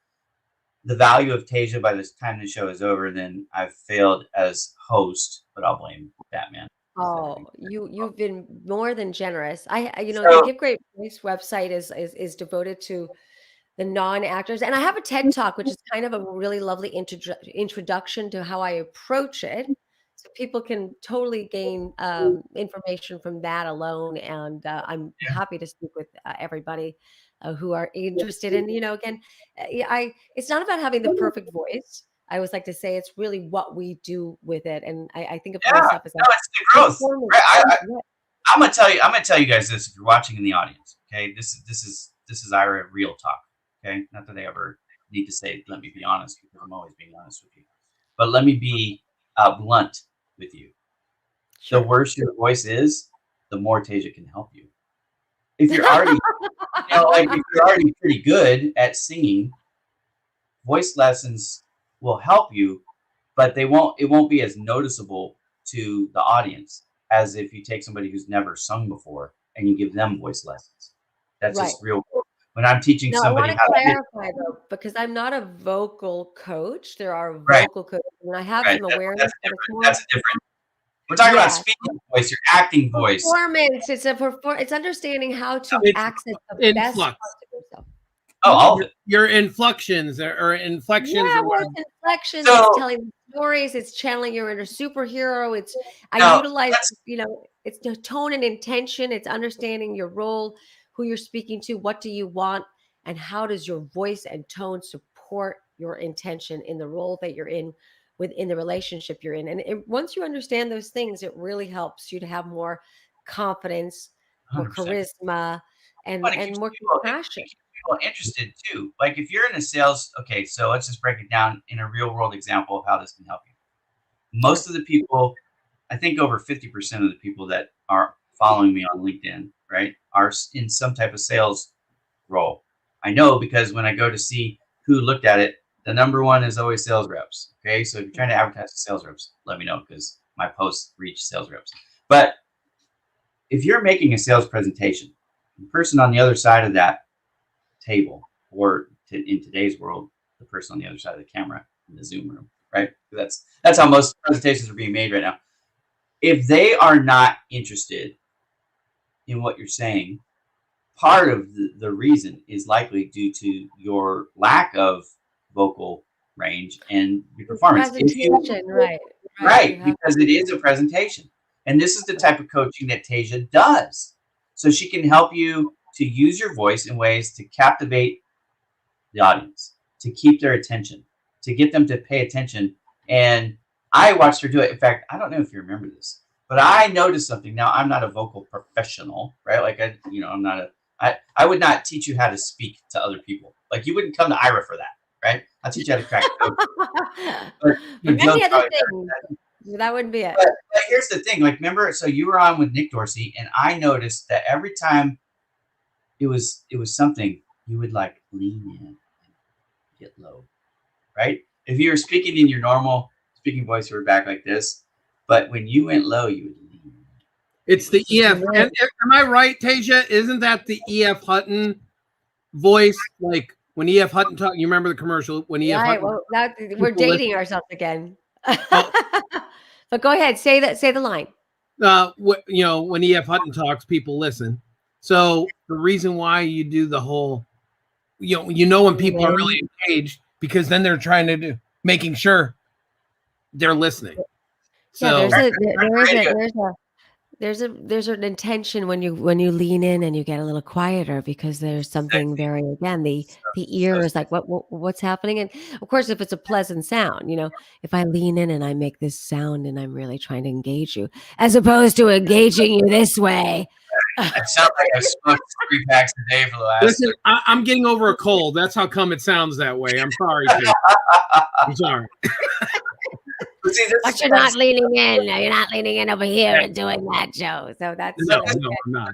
the value of Tasia by the time the show is over, then I've failed as host. But I'll blame Batman. Oh, you've been more than generous. The So Give Great Voice website is devoted to the non-actors, and I have a TED Talk, which is kind of a really lovely introduction to how I approach it, so people can totally gain information from that alone. And I'm happy to speak with everybody who are interested in, again, I it's not about having the perfect voice. I always like to say it's really what we do with it, and I think of yeah, myself as a no, it's the growth. performance. Right? I'm gonna tell you guys this if you're watching in the audience. Okay, this is Ira real talk. Okay, not that I ever need to say let me be honest, because I'm always being honest with you. But let me be blunt with you. The Sure. worse your voice is, the more Tasia can help you. If you're already, if you're already pretty good at singing, voice lessons will help you, but it won't be as noticeable to the audience as if you take somebody who's never sung before and you give them voice lessons. That's Right. just real. When I'm teaching Now, I want somebody to how to clarify though, because I'm not a vocal coach. There are right, vocal coaches, and I have right, some awareness, but it's more, that's a different. We're talking about yeah, speaking voice, your acting voice. performance. It's understanding how to It's access the best influx. parts of yourself. Oh, all of it. Your inflections or inflections Yeah, or well, whatever. it's inflections. So It's telling stories. It's channeling your inner superhero. I now utilize, let's it's the tone and intention. It's understanding your role, who you're speaking to, what do you want, and how does your voice and tone support your intention in the role that you're in, within the relationship you're in. And once you understand those things, it really helps you to have more confidence, more 100%. charisma, But and more it compassion. keeps people interested too. Like if you're in a sales, okay, so let's just break it down in a real world example of how this can help you. Sure. Most of the people, I think over 50% of the people that are following me on LinkedIn, right, are in some type of sales role. I know because when I go to see who looked at it, the number one is always sales reps. Okay, so if you're trying to advertise to sales reps, let me know because my posts reach sales reps. But if you're making a sales presentation, the person on the other side of that table, or in today's world, the person on the other side of the camera in the Zoom room, right? That's how most presentations are being made right now. If they are not interested in what you're saying, part of the reason is likely due to your lack of vocal range and your performance. Presentation, right. You Right, have because it is a presentation. And this is the type of coaching that Tasia does. So she can help you to use your voice in ways to captivate the audience, to keep their attention, to get them to pay attention. And I watched her do it. In fact, I don't know if you remember this, but I noticed something. Now, I'm not a vocal professional, right? Like I'm not I would not teach you how to speak to other people. Like you wouldn't come to Ira for that, right? I'll teach you how to crack jokes. But for many jokes other probably things. That wouldn't be it. but here's the thing, like remember, so you were on with Nick Dorsey, and I noticed that every time it was something, you would like lean in and get low, right? If you were speaking in your normal speaking voice, you were back like this, but when you went low, you would lean in. It's the EF. And, am I right, Tasia? Isn't that the EF Hutton voice? Like when EF Hutton talk, you remember the commercial when EF Right. Hutton? Well, we're dating ourselves again. But go ahead, say the line. When EF Hutton talks, people listen. So the reason why you do the whole, when people are really engaged, because then they're trying to making sure they're listening. So there's an intention when you lean in and you get a little quieter, because there's something very, again, the ear is like, what's happening? And of course, if it's a pleasant sound, if I lean in and I make this sound and I'm really trying to engage you, as opposed to engaging you this way. I sound like I smoked 3 packs a day for the last. Listen, I'm getting over a cold. That's how come it sounds that way. I'm sorry, Jake. I'm sorry. See, But you're not leaning in. You're not leaning in over here and doing that, Joe. So that's No, I'm not.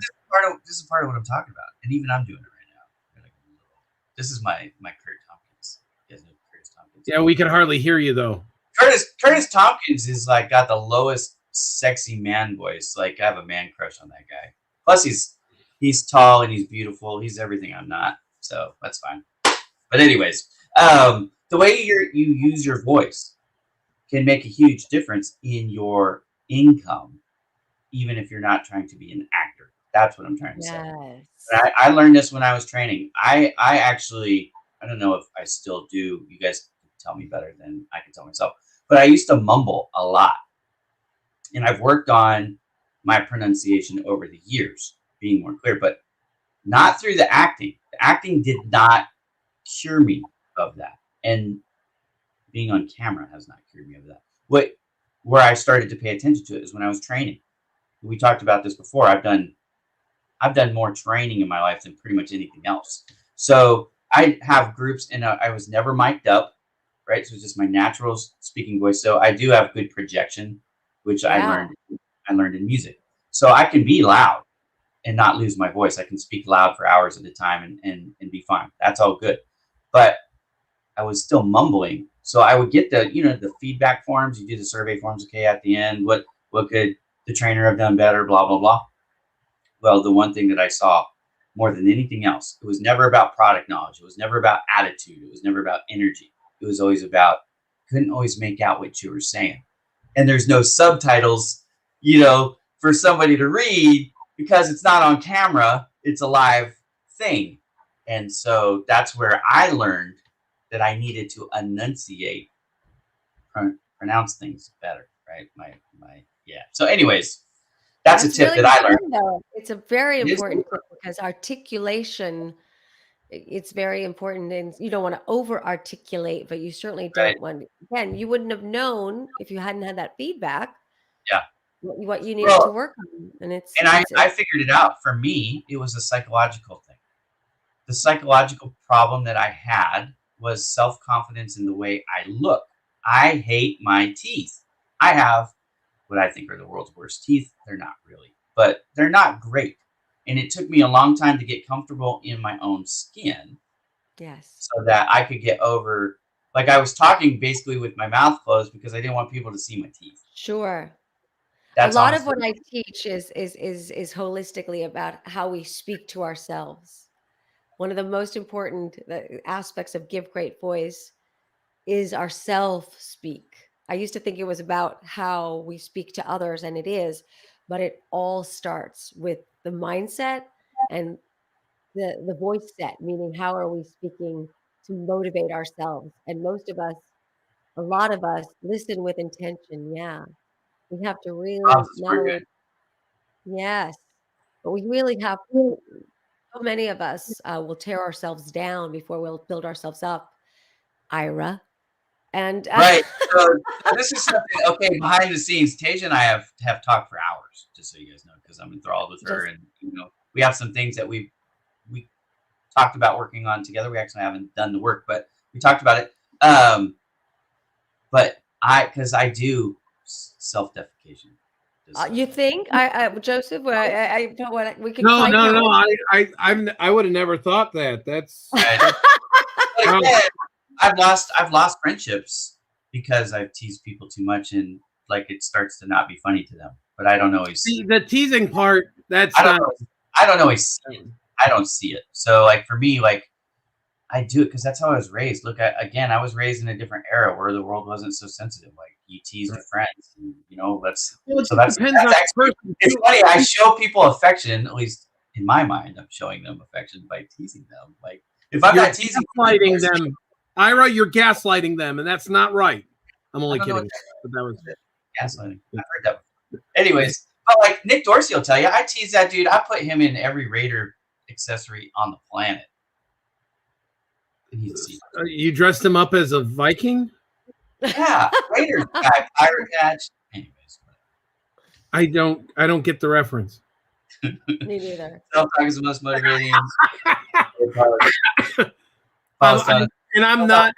This is part of what I'm talking about, and even I'm doing it right now. This is my Kurt Tompkins. You guys know Curtis Tompkins? Yeah, we can hardly hear you though. Curtis Tompkins is like got the lowest sexy man voice. Like I have a man crush on that guy. Plus he's tall and he's beautiful. He's everything I'm not. So that's fine. But anyways, the way you use your voice can make a huge difference in your income, even if you're not trying to be an actor. That's what I'm trying to say. I learned this when I was training. I actually, I don't know if I still do. You guys can tell me better than I can tell myself. But I used to mumble a lot. And I've worked on my pronunciation over the years, being more clear, but not through the acting. The acting did not cure me of that. And being on camera has not cured me of that. Where I started to pay attention to it is when I was training. We talked about this before. I've done more training in my life than pretty much anything else. So I have groups, and I was never mic'd up, right? So it's just my natural speaking voice. So I do have good projection, which I learned in music. So I can be loud and not lose my voice. I can speak loud for hours at a time and be fine. That's all good. But I was still mumbling. So I would get the feedback forms. You do the survey forms, okay, at the end, what could the trainer have done better, blah, blah, blah. Well, the one thing that I saw more than anything else, it was never about product knowledge. It was never about attitude. It was never about energy. It was always about, couldn't always make out what you were saying. And there's no subtitles, for somebody to read because it's not on camera. It's a live thing. And so that's where I learned that I needed to enunciate, pronounce things better, right? So anyways, that's a tip really that I learned. Though. It's a very important tip because articulation, it's very important, and you don't want to over articulate, but you certainly don't want, again, you wouldn't have known if you hadn't had that feedback. Yeah. What you needed to work on. And I figured it out. For me, it was a psychological thing. The psychological problem that I had was self-confidence in the way I look. I hate my teeth. I have what I think are the world's worst teeth. They're not really, but they're not great. And it took me a long time to get comfortable in my own skin. Yes. So that I could get over, like I was talking basically with my mouth closed because I didn't want people to see my teeth. Sure. That's a lot of what I teach is holistically about how we speak to ourselves. One of the most important aspects of Give Great Voice is our self-speak. I used to think it was about how we speak to others, and it is, but it all starts with the mindset and the voice set, meaning how are we speaking to motivate ourselves? And a lot of us listen with intention. Yeah. We have to really yes, but we really have to. So many of us will tear ourselves down before we'll build ourselves up, Ira. And right. So this is something, okay, behind the scenes, Tasia and I have talked for hours, just so you guys know, because I'm enthralled with her. And, we have some things that we talked about working on together. We actually haven't done the work, but we talked about it. But because I do self-defecation. You think, Joseph? I don't want. We could. No. I would have never thought that. That's. Again, I've lost friendships because I've teased people too much, and like it starts to not be funny to them. But I don't always see the teasing part. I don't always see it. I don't see it. So like for me, like I do it because that's how I was raised. Look, I was raised in a different era where the world wasn't so sensitive. Like you tease your friends, and, that's actually, it's funny. I show people affection, at least in my mind. I'm showing them affection by teasing them. Like if I'm not teasing them, Ira, you're gaslighting them, and that's not right. I'm only kidding. But that was gaslighting. I've heard that before. Anyways, but like Nick Dorsey will tell you, I tease that dude. I put him in every Raider accessory on the planet. You dressed him up as a Viking? Yeah, Raiders guy, pirate patch. Anyways, I don't get the reference. Me neither. Self-talk is the most motivating. I'm not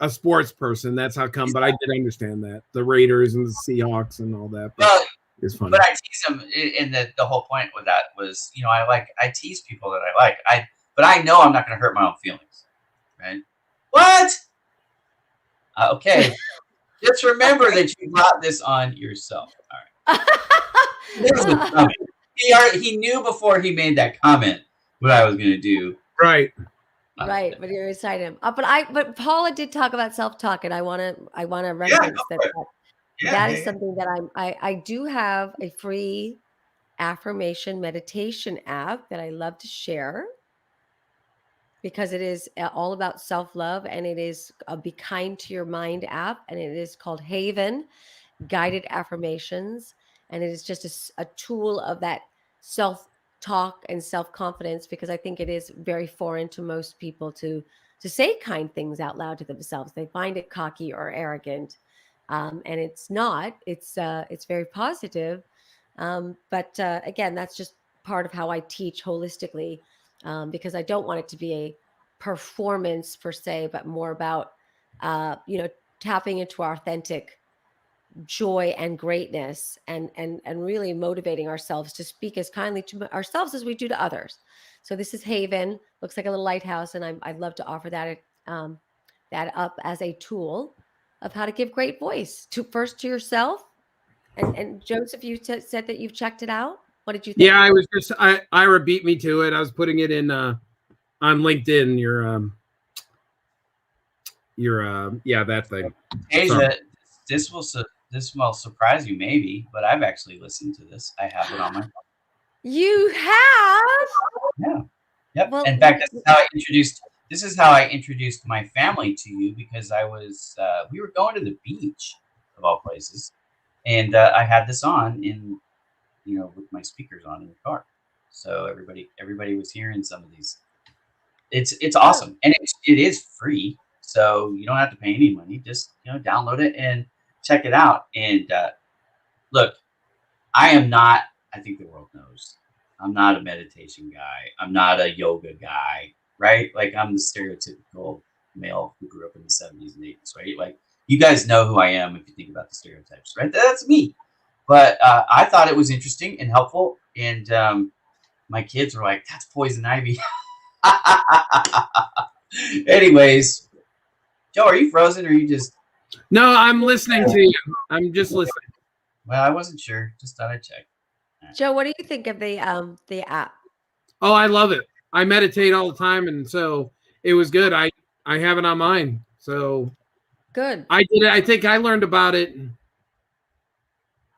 a sports person. That's how come. But I did understand that the Raiders and the Seahawks and all that. But it's funny. But I tease them, and the whole point with that was, I tease people that I like. But I know I'm not going to hurt my own feelings, right? What? Okay. Just remember that you brought this on yourself. All right. He knew before he made that comment what I was going to do. Right. Right, but you're excited. But Paula did talk about self-talk, and I want to reference that is something that I do have a free affirmation meditation app that I love to share, because it is all about self-love, and it is a Be Kind to Your Mind app, and it is called Haven Guided Affirmations, and it is just a tool of that self-talk and self-confidence, because I think it is very foreign to most people to say kind things out loud to themselves. They find it cocky or arrogant, and it's not. It's very positive, but again, that's just part of how I teach holistically. Because I don't want it to be a performance per se, but more about, tapping into our authentic joy and greatness, and really motivating ourselves to speak as kindly to ourselves as we do to others. So this is Haven, looks like a little lighthouse, and I'd love to offer that up as a tool of how to give great voice first to yourself. And Joseph, you said that you've checked it out. What did you think? Yeah, Ira beat me to it. I was putting it in on LinkedIn. That thing. Tasia, this will surprise you maybe, but I've actually listened to this. I have it on my phone. You have? Yeah. Yep. Well, in fact, this is how I introduced my family to you, because we were going to the beach of all places, and I had this on with my speakers on in the car. So everybody was hearing some of these. It's awesome. And it is free. So you don't have to pay any money. Just, download it and check it out. And look, I think the world knows, I'm not a meditation guy. I'm not a yoga guy, right? Like, I'm the stereotypical male who grew up in the 70s and 80s, right? Like, you guys know who I am if you think about the stereotypes, right? That's me. But I thought it was interesting and helpful, and my kids were like, "That's poison ivy." Anyways, Joe, are you frozen, or are you just? No, I'm listening to you. I'm just listening. Well, I wasn't sure. Just thought I'd check. Right. Joe, what do you think of the app? Oh, I love it. I meditate all the time, and so it was good. I have it on mine, so good. I did it. I think I learned about it.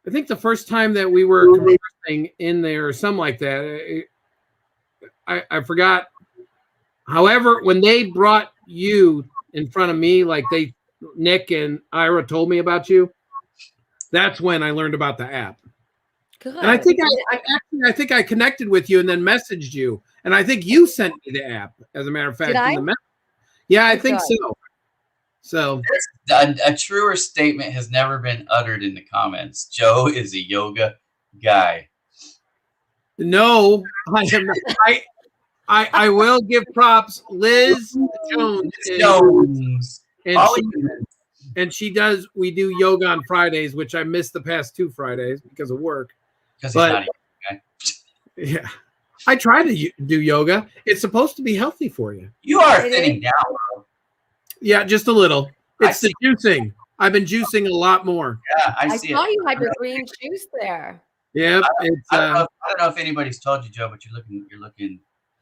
I think the first time that we were conversing in there or something like that, I forgot. However, when they brought you in front of me, like Nick and Ira told me about you, that's when I learned about the app. Good. And I think I connected with you and then messaged you, and I think you sent me the app. As a matter of fact, did I? Yeah, I think so. So a truer statement has never been uttered in the comments. Joe is a yoga guy. No, I am not. I will give props. Liz Jones. And she does. We do yoga on Fridays, which I missed the past 2 Fridays because of work. Because he's not a yoga guy. Yeah, I try to do yoga. It's supposed to be healthy for you. You are thinning down, bro. Yeah, just a little. It's the juicing. I've been juicing a lot more. Yeah, I saw you had your green juice there. Yeah, I don't know if anybody's told you, Joe, but you're looking.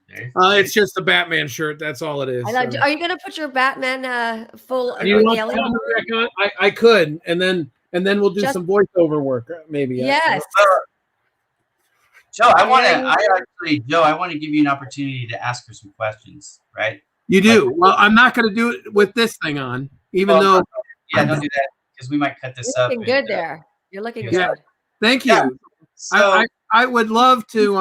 It's just a Batman shirt. That's all it is. Are you gonna put your Batman full? I could, and then we'll do some voiceover work, maybe. Yes. Joe, I want to give you an opportunity to ask her some questions, right? You do. Well, I'm not going to do it with this thing on, though. Yeah, don't do that, because we might cut this up. You're looking good there. You're looking good. Thank you. Yeah. So, I would love to.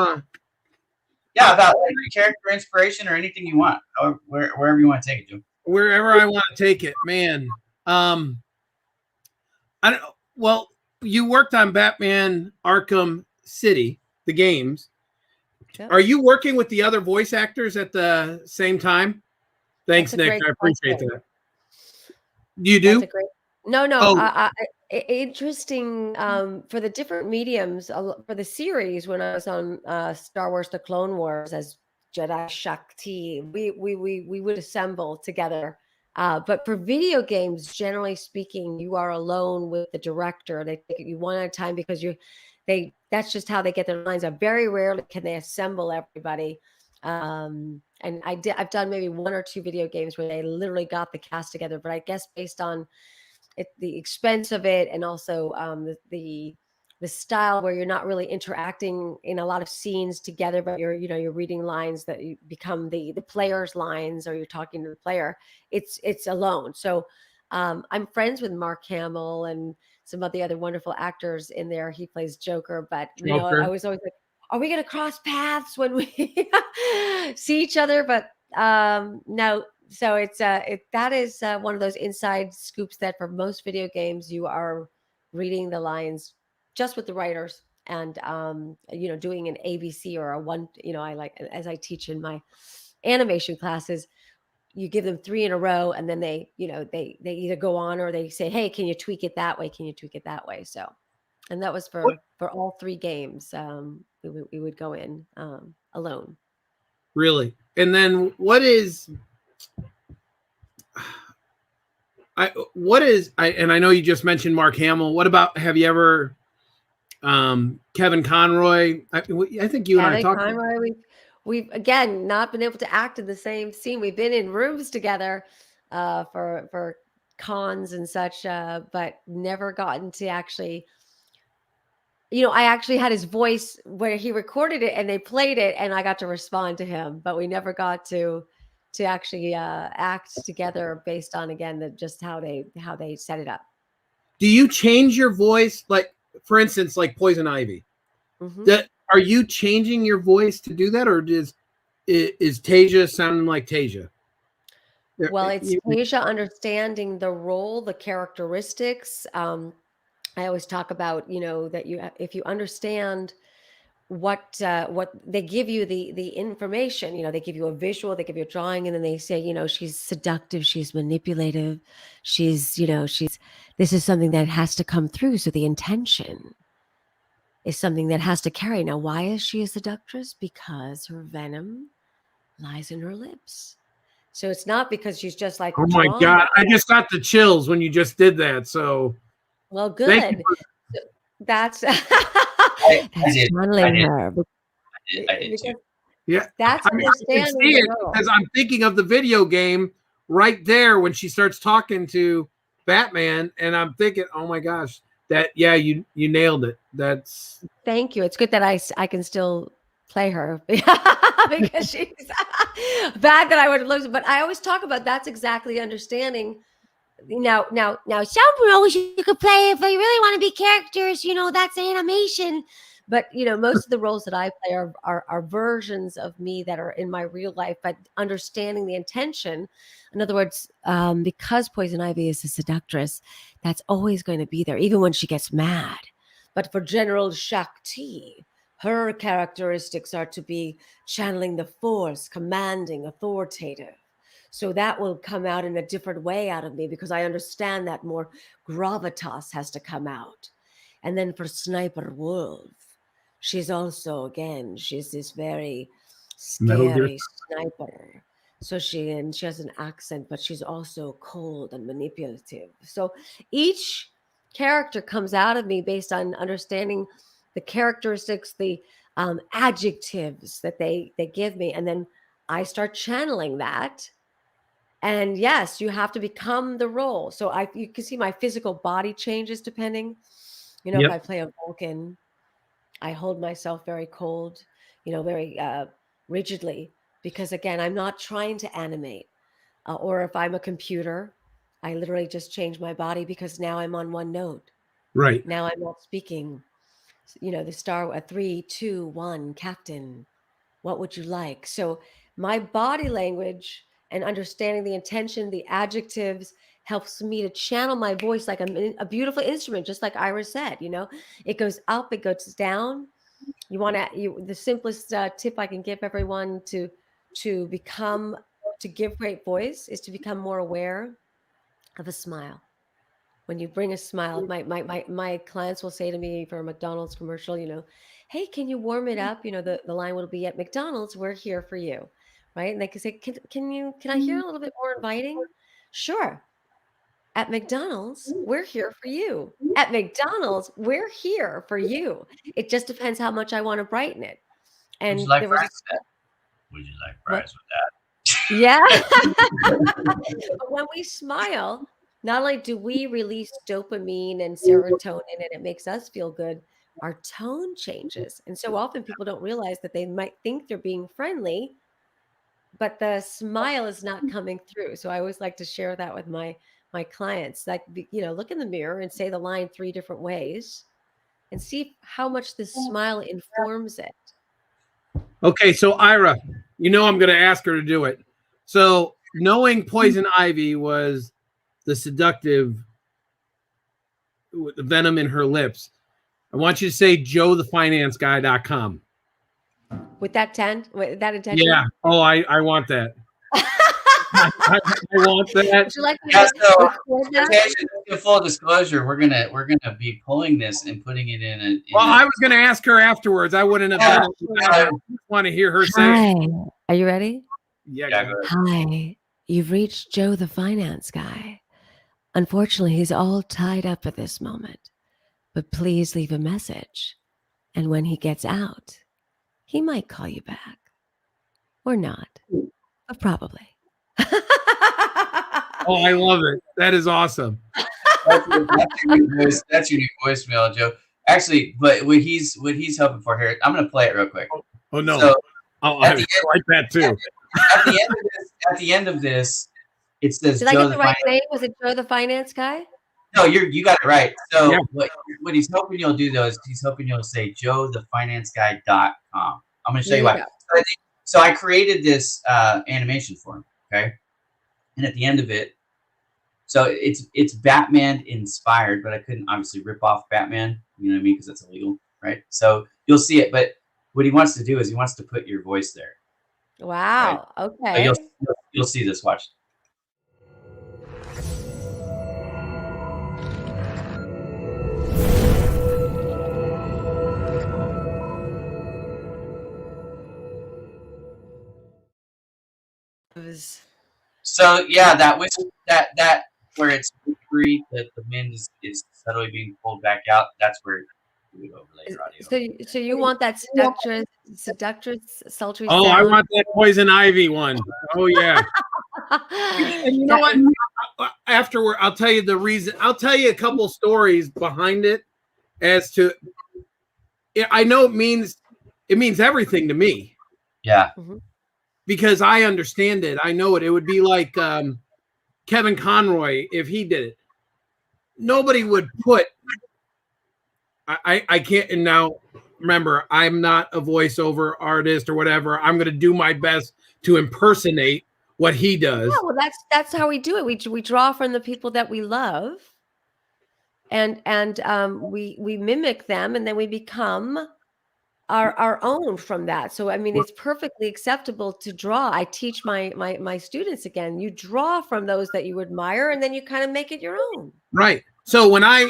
About character inspiration or anything you want, or wherever you want to take it, Joe. Wherever I want to take it, man. I don't. Well, you worked on Batman Arkham City, the games. Yep. Are you working with the other voice actors at the same time? Thanks, That's a Nick. great I appreciate question. that. You That's do? a great. No, no. Oh, Interesting. For the different mediums for the series, when I was on Star Wars: The Clone Wars as Jedi Shakti, we would assemble together. But for video games, generally speaking, you are alone with the director. They take you one at a time because that's just how they get their lines out. Very rarely can they assemble everybody. And I've done maybe one or two video games where they literally got the cast together, but I guess based on the expense of it, and also the style where you're not really interacting in a lot of scenes together, but you're reading lines that you become the player's lines, or you're talking to the player. It's alone. So I'm friends with Mark Hamill and some of the other wonderful actors in there. He plays Joker, but I Joker. was always like, are we going to cross paths when we see each other? But no. So that is one of those inside scoops that for most video games you are reading the lines just with the writers, and doing an ABC or a one. I like, as I teach in my animation classes, you give them 3 in a row, and then they either go on, or they say, hey, can you tweak it that way? Can you tweak it that way? So, and that was What? for all 3 games. We would go in alone. Really? And then what is and I know you just mentioned Mark Hamill. What about, have you ever Kevin Conroy? I think you and I Kevin talked. Conroy, we've again not been able to act in the same scene. We've been in rooms together for cons and such, but never gotten to actually. I actually had his voice where he recorded it and they played it, and I got to respond to him, but we never got to actually act together based on, again, just how they set it up. Do you change your voice, like for instance, like Poison Ivy? Mm-hmm. Are you changing your voice to do that, or is Tasia sounding like Tasia? Well, it's Tasia understanding the role, the characteristics. I always talk about, that if you understand what they give you, the information, they give you a visual, they give you a drawing, and then they say, she's seductive, she's manipulative, she's this is something that has to come through. So the intention is something that has to carry. Now, why is she a seductress? Because her venom lies in her lips. So it's not because she's just like, oh my God, I just got the chills when you just did that. So, well, good. That's channeling her. I did too. Yeah, that's I can see it because I'm thinking of the video game right there when she starts talking to Batman, and I'm thinking, oh my gosh, you nailed it. That's Thank you. It's good that I can still play her because she's bad that I would lose. But I always talk about, that's exactly understanding. Now, some roles you could play if you really want to be characters. That's animation. But most of the roles that I play are versions of me that are in my real life. But understanding the intention, in other words, because Poison Ivy is a seductress, that's always going to be there, even when she gets mad. But for General Shakti, her characteristics are to be channeling the Force, commanding, authoritative. So that will come out in a different way out of me, because I understand that more gravitas has to come out. And then for Sniper Wolf, she's also, she's this very scary sniper. So she has an accent, but she's also cold and manipulative. So each character comes out of me based on understanding the characteristics, the adjectives that they give me, and then I start channeling that. And yes, you have to become the role. So you can see my physical body changes depending. If I play a Vulcan, I hold myself very cold, very rigidly, because again, I'm not trying to animate. Or if I'm a computer, I literally just change my body because now I'm on one note. right. Now I'm not speaking. The star, 3, 2, 1, Captain. What would you like? So my body language and understanding the intention, the adjectives, helps me to channel my voice like a beautiful instrument, just like Ira said. It goes up, it goes down. The simplest tip I can give everyone to give great voice is to become more aware of a smile. When you bring a smile, my clients will say to me for a McDonald's commercial, hey, can you warm it up? The line will be, at McDonald's, we're here for you, right? And they can say, can I hear a little bit more inviting? Sure. At McDonald's, we're here for you. At McDonald's, we're here for you. It just depends how much I want to brighten it. And Would you like there was fries with that? Would you like fries with that? Yeah. But when we smile, not only do we release dopamine and serotonin and it makes us feel good, our tone changes. And so often people don't realize that they might think they're being friendly, but the smile is not coming through. So I always like to share that with my clients. Like, look in the mirror and say the line 3 different ways and see how much this smile informs it. Okay, so Ira, I'm going to ask her to do it. So knowing poison ivy was the seductive, with the venom in her lips, I want you to say joethefinanceguy.com. With that intention? Yeah. Oh, I want that. I want that. Would you like me Yeah, to so record that? in full disclosure, we're gonna be pulling this and putting it in I was going to ask her afterwards. I wouldn't have done it. I want to hear her say Hi. it. Are you ready? Yeah. go ahead. Hi. You've reached Joe the finance guy. Unfortunately, he's all tied up at this moment. But please leave a message. And when he gets out, he might call you back. Or not. But probably. Oh, I love it. That is awesome. That's your new voicemail, Joe. Actually, but what he's hoping for here, I'm gonna play it real quick. Oh no. So, I like that too. At the end of this, it says Did I Joe get the right name? Was it Joe the finance guy? No, you got it right. So Yeah. what he's hoping you'll do though is he's hoping you'll say joethefinanceguy.com. I'm gonna show you why. So I created this animation for him, okay? And at the end of it, so it's Batman inspired, but I couldn't obviously rip off Batman, you know what I mean? Because that's illegal, right? So you'll see it, but what he wants to do is he wants to put your voice there. Wow. Right? Okay. So you'll see this. Watch. So yeah, that was that where it's free, that the wind is subtly being pulled back out. That's where we would overlay your audio. So you want that seductress, sultry Oh, sound? I want that poison ivy one. Oh yeah. And you know what? Afterward, I'll tell you the reason. I'll tell you a couple stories behind it as to. I know it means everything to me. Yeah. Mm-hmm. Because I understand it. I know it. It would be like Kevin Conroy if he did it. Nobody would put. I can't. And now remember, I'm not a voiceover artist or whatever. I'm going to do my best to impersonate what he does. Yeah, well, that's how we do it. We draw from the people that we love, and we mimic them, and then we become our own from that. So I mean, it's perfectly acceptable to draw. I teach my students, again, you draw from those that you admire, and then you kind of make it your own. Right. So when I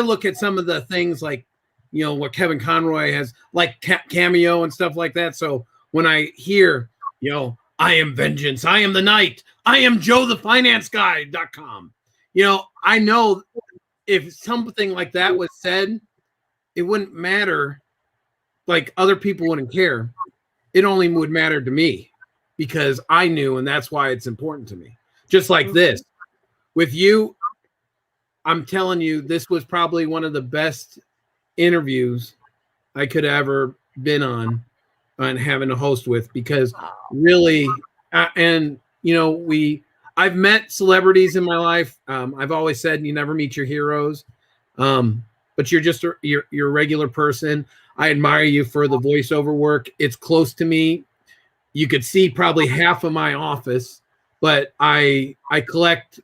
look at some of the things like, what Kevin Conroy has, like Cameo and stuff like that. So when I hear, I am vengeance, I am the night, I am joethefinanceguy.com. I know if something like that was said, it wouldn't matter. Like, other people wouldn't care. It only would matter to me because I knew, and that's why it's important to me. Just like this. With you, I'm telling you, this was probably one of the best interviews I could have ever been on and having a host with, because really, I've met celebrities in my life. I've always said you never meet your heroes, but you're just you're a regular person. I admire you for the voiceover work. It's close to me. You could see probably half of my office, but I collect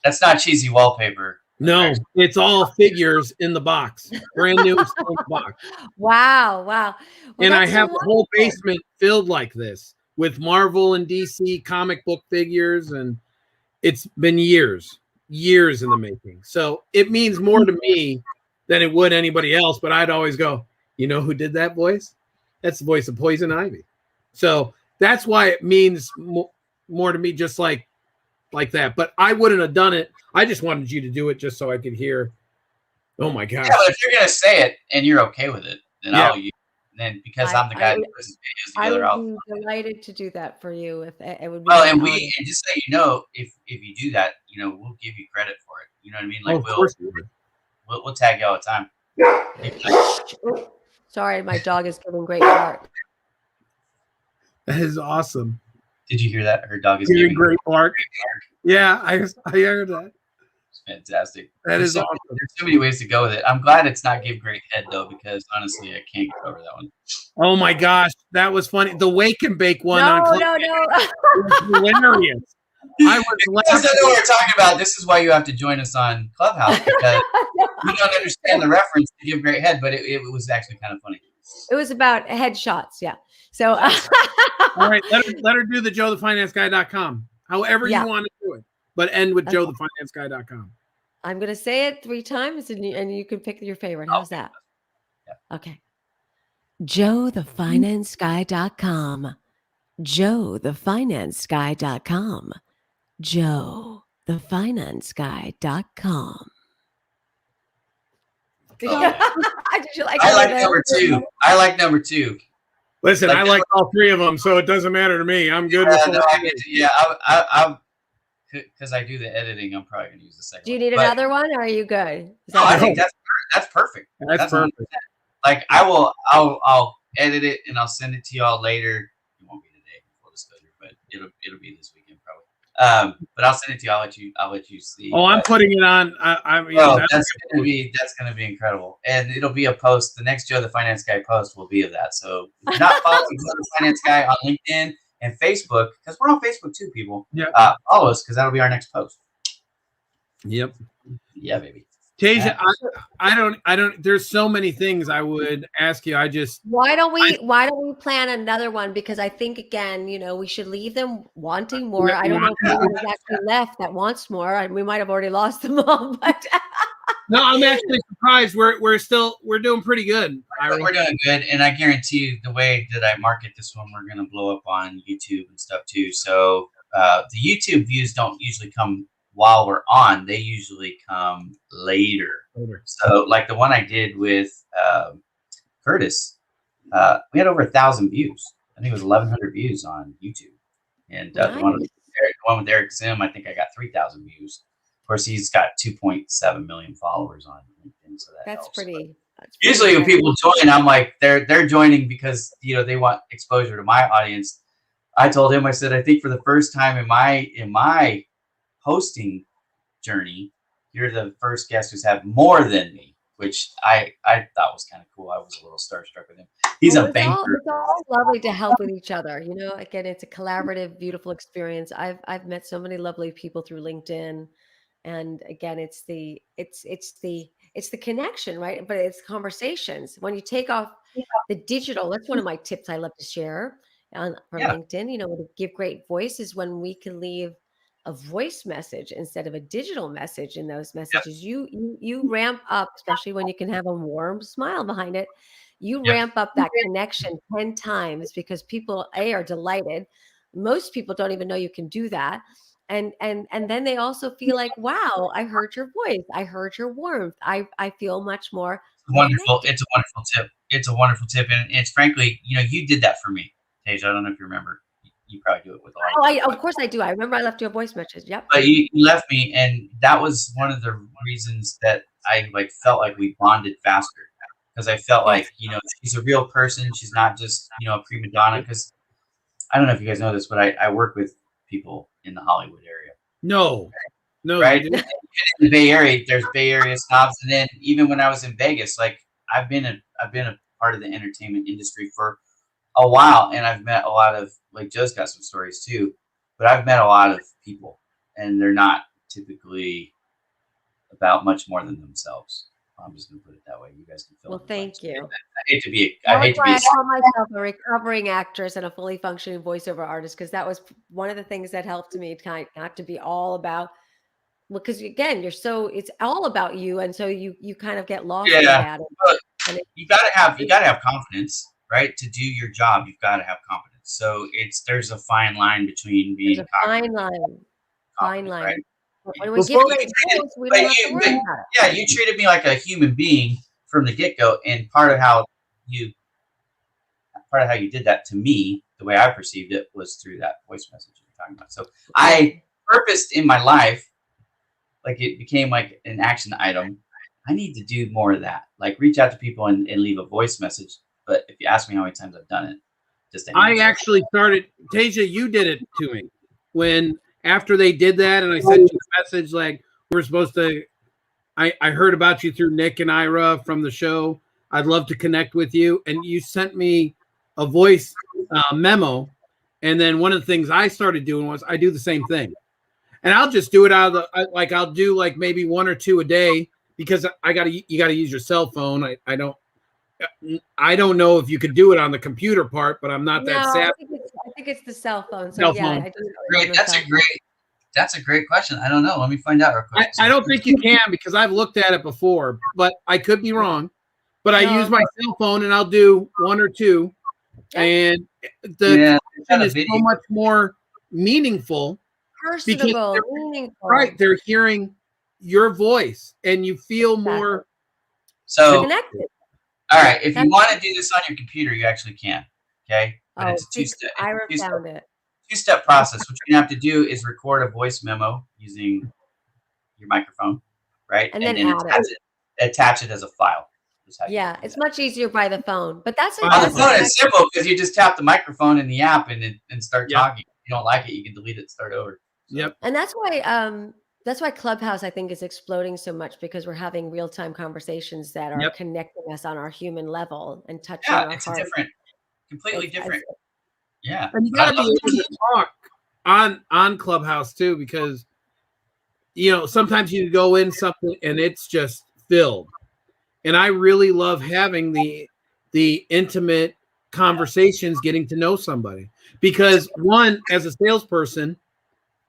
That's not cheesy wallpaper. No, it's all figures in the box, brand new in the box. Wow. Well, and I have so the whole basement filled like this with Marvel and DC comic book figures, and it's been years in the making. So it means more to me than it would anybody else. But I'd always go, you know who did that voice? That's the voice of Poison Ivy. So that's why it means more to me, just like that. But I wouldn't have done it. I just wanted you to do it just so I could hear. Oh my gosh. Yeah, but if you're gonna say it and you're okay with it, then I'll use. Then because I'm the guy that puts his videos together, I would be delighted to do that for you. If it would be. Well, and just so you know, if you do that, you know, we'll give you credit for it. You know what I mean? Like of course we'll tag you all the time. Sorry, my dog is giving great bark. That is awesome. Did you hear that? Her dog is giving great bark. Yeah, I heard that. It's fantastic. There's awesome. There's so many ways to go with it. I'm glad it's not give great head though, because honestly, I can't get over that one. Oh my gosh, that was funny. The wake and bake one no. was hilarious. I was laughing. That's what we're talking about. This is why you have to join us on Clubhouse, because you don't understand the reference to give great head, but it was actually kind of funny. It was about headshots, yeah. So all right, let her do the joethefinanceguy.com. However you want to do it, but end with joethefinanceguy.com. I'm going to say it 3 times, and you can pick your favorite. How's that? Yeah. Okay. joethefinanceguy.com. joethefinanceguy.com. joethefinanceguy.com. Did you like I like number 2. I like number 2. Listen, I like all 3 of them, so it doesn't matter to me. I'm good with I'm because I do the editing. I'm probably gonna use the second. Do you need another one, or are you good? No, I think that's perfect. That's perfect. 100%. Like I'll edit it and I'll send it to y'all later. It won't be today, full disclosure, but it'll be this weekend probably. But I'll send it to you. I'll let you see. Oh, I'm putting it on. That's gonna be incredible, and it'll be a post. The next Joe the Finance Guy post will be of that. So if you're not following Joe the Finance Guy on LinkedIn and Facebook, because we're on Facebook too, people. Yeah. Follow us, because that'll be our next post. Yep. Yeah, baby. Tasia, I don't. There's so many things I would ask you. Why don't we plan another one? Because I think, again, we should leave them wanting more. I don't know if anyone's actually left that wants more. We might have already lost them all, but no, I'm actually surprised. We're doing pretty good. We're doing good, and I guarantee you, the way that I market this one, we're going to blow up on YouTube and stuff too. So the YouTube views don't usually come while we're on, they usually come later. So like the one I did with Curtis, we had over 1,000 views. I think it was 1,100 views on YouTube. And nice. the one with Eric Sim, I think I got 3,000 views. Of course, he's got 2.7 million followers on LinkedIn, so that's pretty. Usually when people join, I'm like, they're joining because they want exposure to my audience. I told him, I said, I think for the first time in my hosting journey, you're the first guest who's had more than me, which I thought was kind of cool. I was a little starstruck with him. He's a banker. It's all lovely to help with each other. Again, it's a collaborative, beautiful experience. I've met so many lovely people through LinkedIn, and again, it's the connection, right? But it's conversations. When you take off the digital, that's one of my tips I love to share from LinkedIn. To give great voice is when we can leave a voice message instead of a digital message. In those messages, you ramp up, especially when you can have a warm smile behind it. You ramp up that connection 10 times because people are delighted. Most people don't even know you can do that. And then they also feel like, wow, I heard your voice. I heard your warmth. I feel much more wonderful. It's a wonderful tip. It's a wonderful tip. And it's frankly, you did that for me, Tasia. I don't know if you remember. You probably do it with a lot of of course I do. I remember I left you a voice message. Yep. But you left me, and that was one of the reasons that I felt like we bonded faster, because I felt like she's a real person. She's not just a prima donna. Because I don't know if you guys know this, but I work with people in the Hollywood area. No, right? In the Bay Area, there's Bay Area snobs, and then even when I was in Vegas, I've been a part of the entertainment industry for a while, and I've met a lot of, Joe's got some stories too, but I've met a lot of people, and they're not typically about much more than themselves. I'm just going to put it that way. You guys can fill in the thank blanks. you. I hate to be. That's why I call myself a recovering actress and a fully functioning voiceover artist, because that was one of the things that helped me not to be all about. Because again, it's all about you, and so you kind of get lost in that. And you gotta have confidence, right? To do your job, you've got to have confidence. So there's a fine line between being fine line. Right? When we give great voice, we don't have to worry about it. Yeah, you treated me like a human being from the get-go, and part of how you did that to me, the way I perceived it, was through that voice message you're talking about. So I purposed in my life, like it became like an action item. I need to do more of that. Like reach out to people and leave a voice message. But if you ask me how many times I've done it, I actually started. Tasia, you did it to me when after they did that, and I sent you a message like we're supposed to. I heard about you through Nick and Ira from the show. I'd love to connect with you, and you sent me a voice memo. And then one of the things I started doing was I do the same thing, and I'll just do it out of the I'll do like maybe 1 or 2 a day because you got to use your cell phone. I don't know if you could do it on the computer part, but I'm not that savvy. I think it's the cell phone. So yeah, I do. Great. That's a great question. I don't know. Let me find out real quick. I don't think you can because I've looked at it before, but I could be wrong. But I use my cell phone and I'll do 1 or 2, and the connection is so much more meaningful, personable, meaningful. Right? They're hearing your voice, and you feel more connected. All right, if you want to do this on your computer, you actually can. Okay, but it's a two-step. Ira found it. Two-step process. What you're gonna have to do is record a voice memo using your microphone, right? And then attach it as a file. Yeah, it's much easier by the phone, but that's on the phone. It's simple because you just tap the microphone in the app and start talking. If you don't like it, you can delete it, start over. Yep. And that's why Clubhouse, I think, is exploding so much, because we're having real-time conversations that are connecting us on our human level and touching our heart. Completely different. Yeah. And you got to be able to talk on Clubhouse too, because sometimes you go in something and it's just filled. And I really love having the intimate conversations, getting to know somebody, because one, as a salesperson,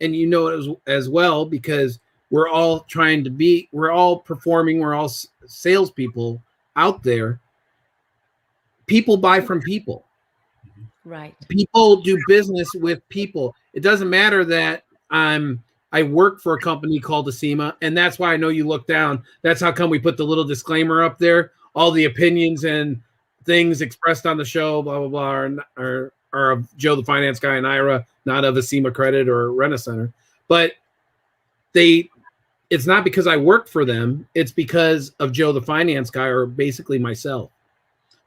and it as well, because we're all performing, we're all salespeople out there. People buy from people. Right. People do business with people. It doesn't matter that I work for a company called Acima, and that's why I know you look down. That's how come we put the little disclaimer up there. All the opinions and things expressed on the show, blah, blah, blah, are of Joe the Finance Guy and Ira, not of Acima Credit or Rent-A-Center. But it's not because I work for them. It's because of Joe the Finance Guy, or basically myself.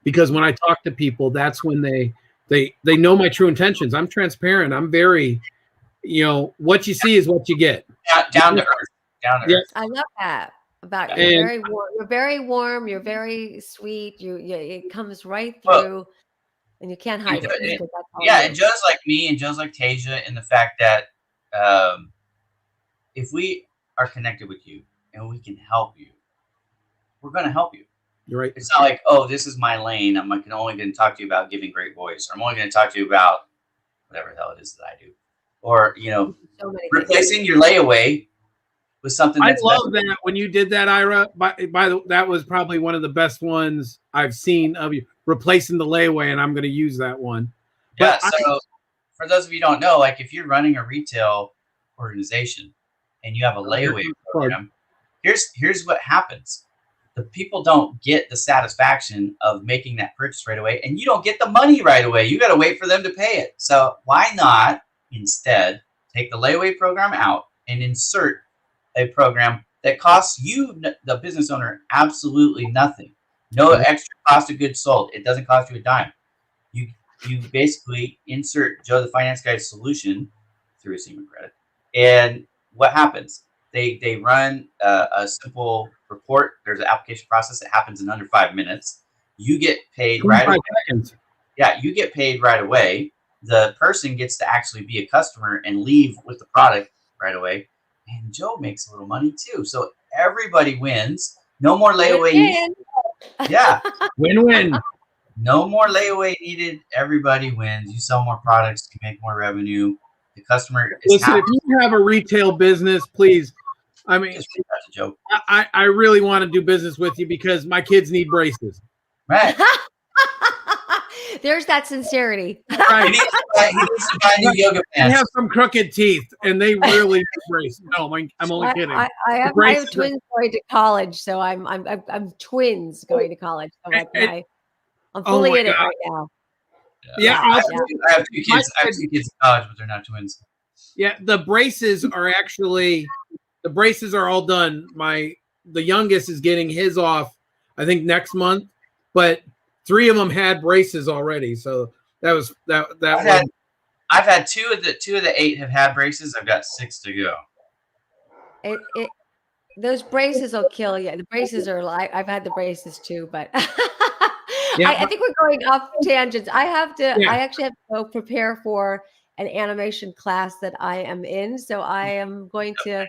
Because when I talk to people, that's when they know my true intentions. I'm transparent. I'm very, what you see is what you get. Down to earth. Yes. I love that about you. You're very warm. You're very warm. You're very sweet. It comes right through, and you can't hide it. And Joe's like me, and Joe's like Tasia, in the fact that if we are connected with you and we can help you, we're going to help you. You're right. It's not like, oh, this is my lane. I'm only going to talk to you about giving great voice, or I'm only going to talk to you about whatever the hell it is that I do, or replacing your layaway with something. I love that when you did that, Ira. That was probably one of the best ones I've seen of you, replacing the layaway, and I'm going to use that one. Yeah. So for those of you who don't know, like if you're running a retail organization and you have a layaway program, here's what happens. The people don't get the satisfaction of making that purchase right away, and you don't get the money right away. You got to wait for them to pay it. So why not instead take the layaway program out and insert a program that costs you, the business owner, absolutely nothing. No extra cost of goods sold. It doesn't cost you a dime. You basically insert Joe the Finance Guy's solution through Acima Credit, and what happens? They run a simple report. There's an application process that happens in under 5 minutes. You get paid right away. Seconds. Yeah, you get paid right away. The person gets to actually be a customer and leave with the product right away. and Joe makes a little money too. So everybody wins. No more layaway. Win-win. Yeah. Win-win. No more layaway needed. Everybody wins. You sell more products, you make more revenue. The customer is Listen, happy. if you have a retail business, please. I mean, Just reach out to Joe. I really want to do business with you because my kids need braces. Right. There's that sincerity. Right. He needs to buy new yoga They pants. have some crooked teeth, and they really need braces. No, I'm only kidding. I have twins going to college, so I'm twins going to college. So I'm fully in it right now. Yeah, I have two kids. I have two kids in college, but they're not twins. Yeah, the braces are all done. The youngest is getting his off, I think, next month, but 3 of them had braces already. So I've had 2 of the 8 have had braces. I've got 6 to go. Those braces will kill you. The braces are like, I've had the braces too, but I think we're going off tangents. I actually have to go prepare for an animation class that I am in. So I am going to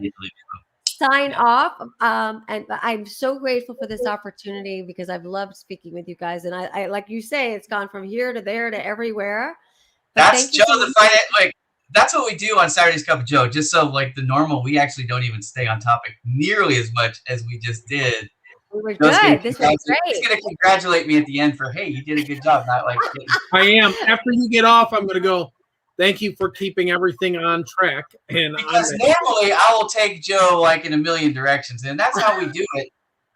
sign off. And I'm so grateful for this opportunity because I've loved speaking with you guys. And I like you say, it's gone from here to there to everywhere. But that's Joe the finance. Like that's what we do on Saturday's Cup of Joe. Just so like the normal, we actually don't even stay on topic nearly as much as we just did. We were good. This was great. He's gonna congratulate me at the end for, hey, you did a good job. Not like I am. After you get off, I'm gonna go. Thank you for keeping everything on track. And because normally I will take Joe like in a million directions, and that's how we do it.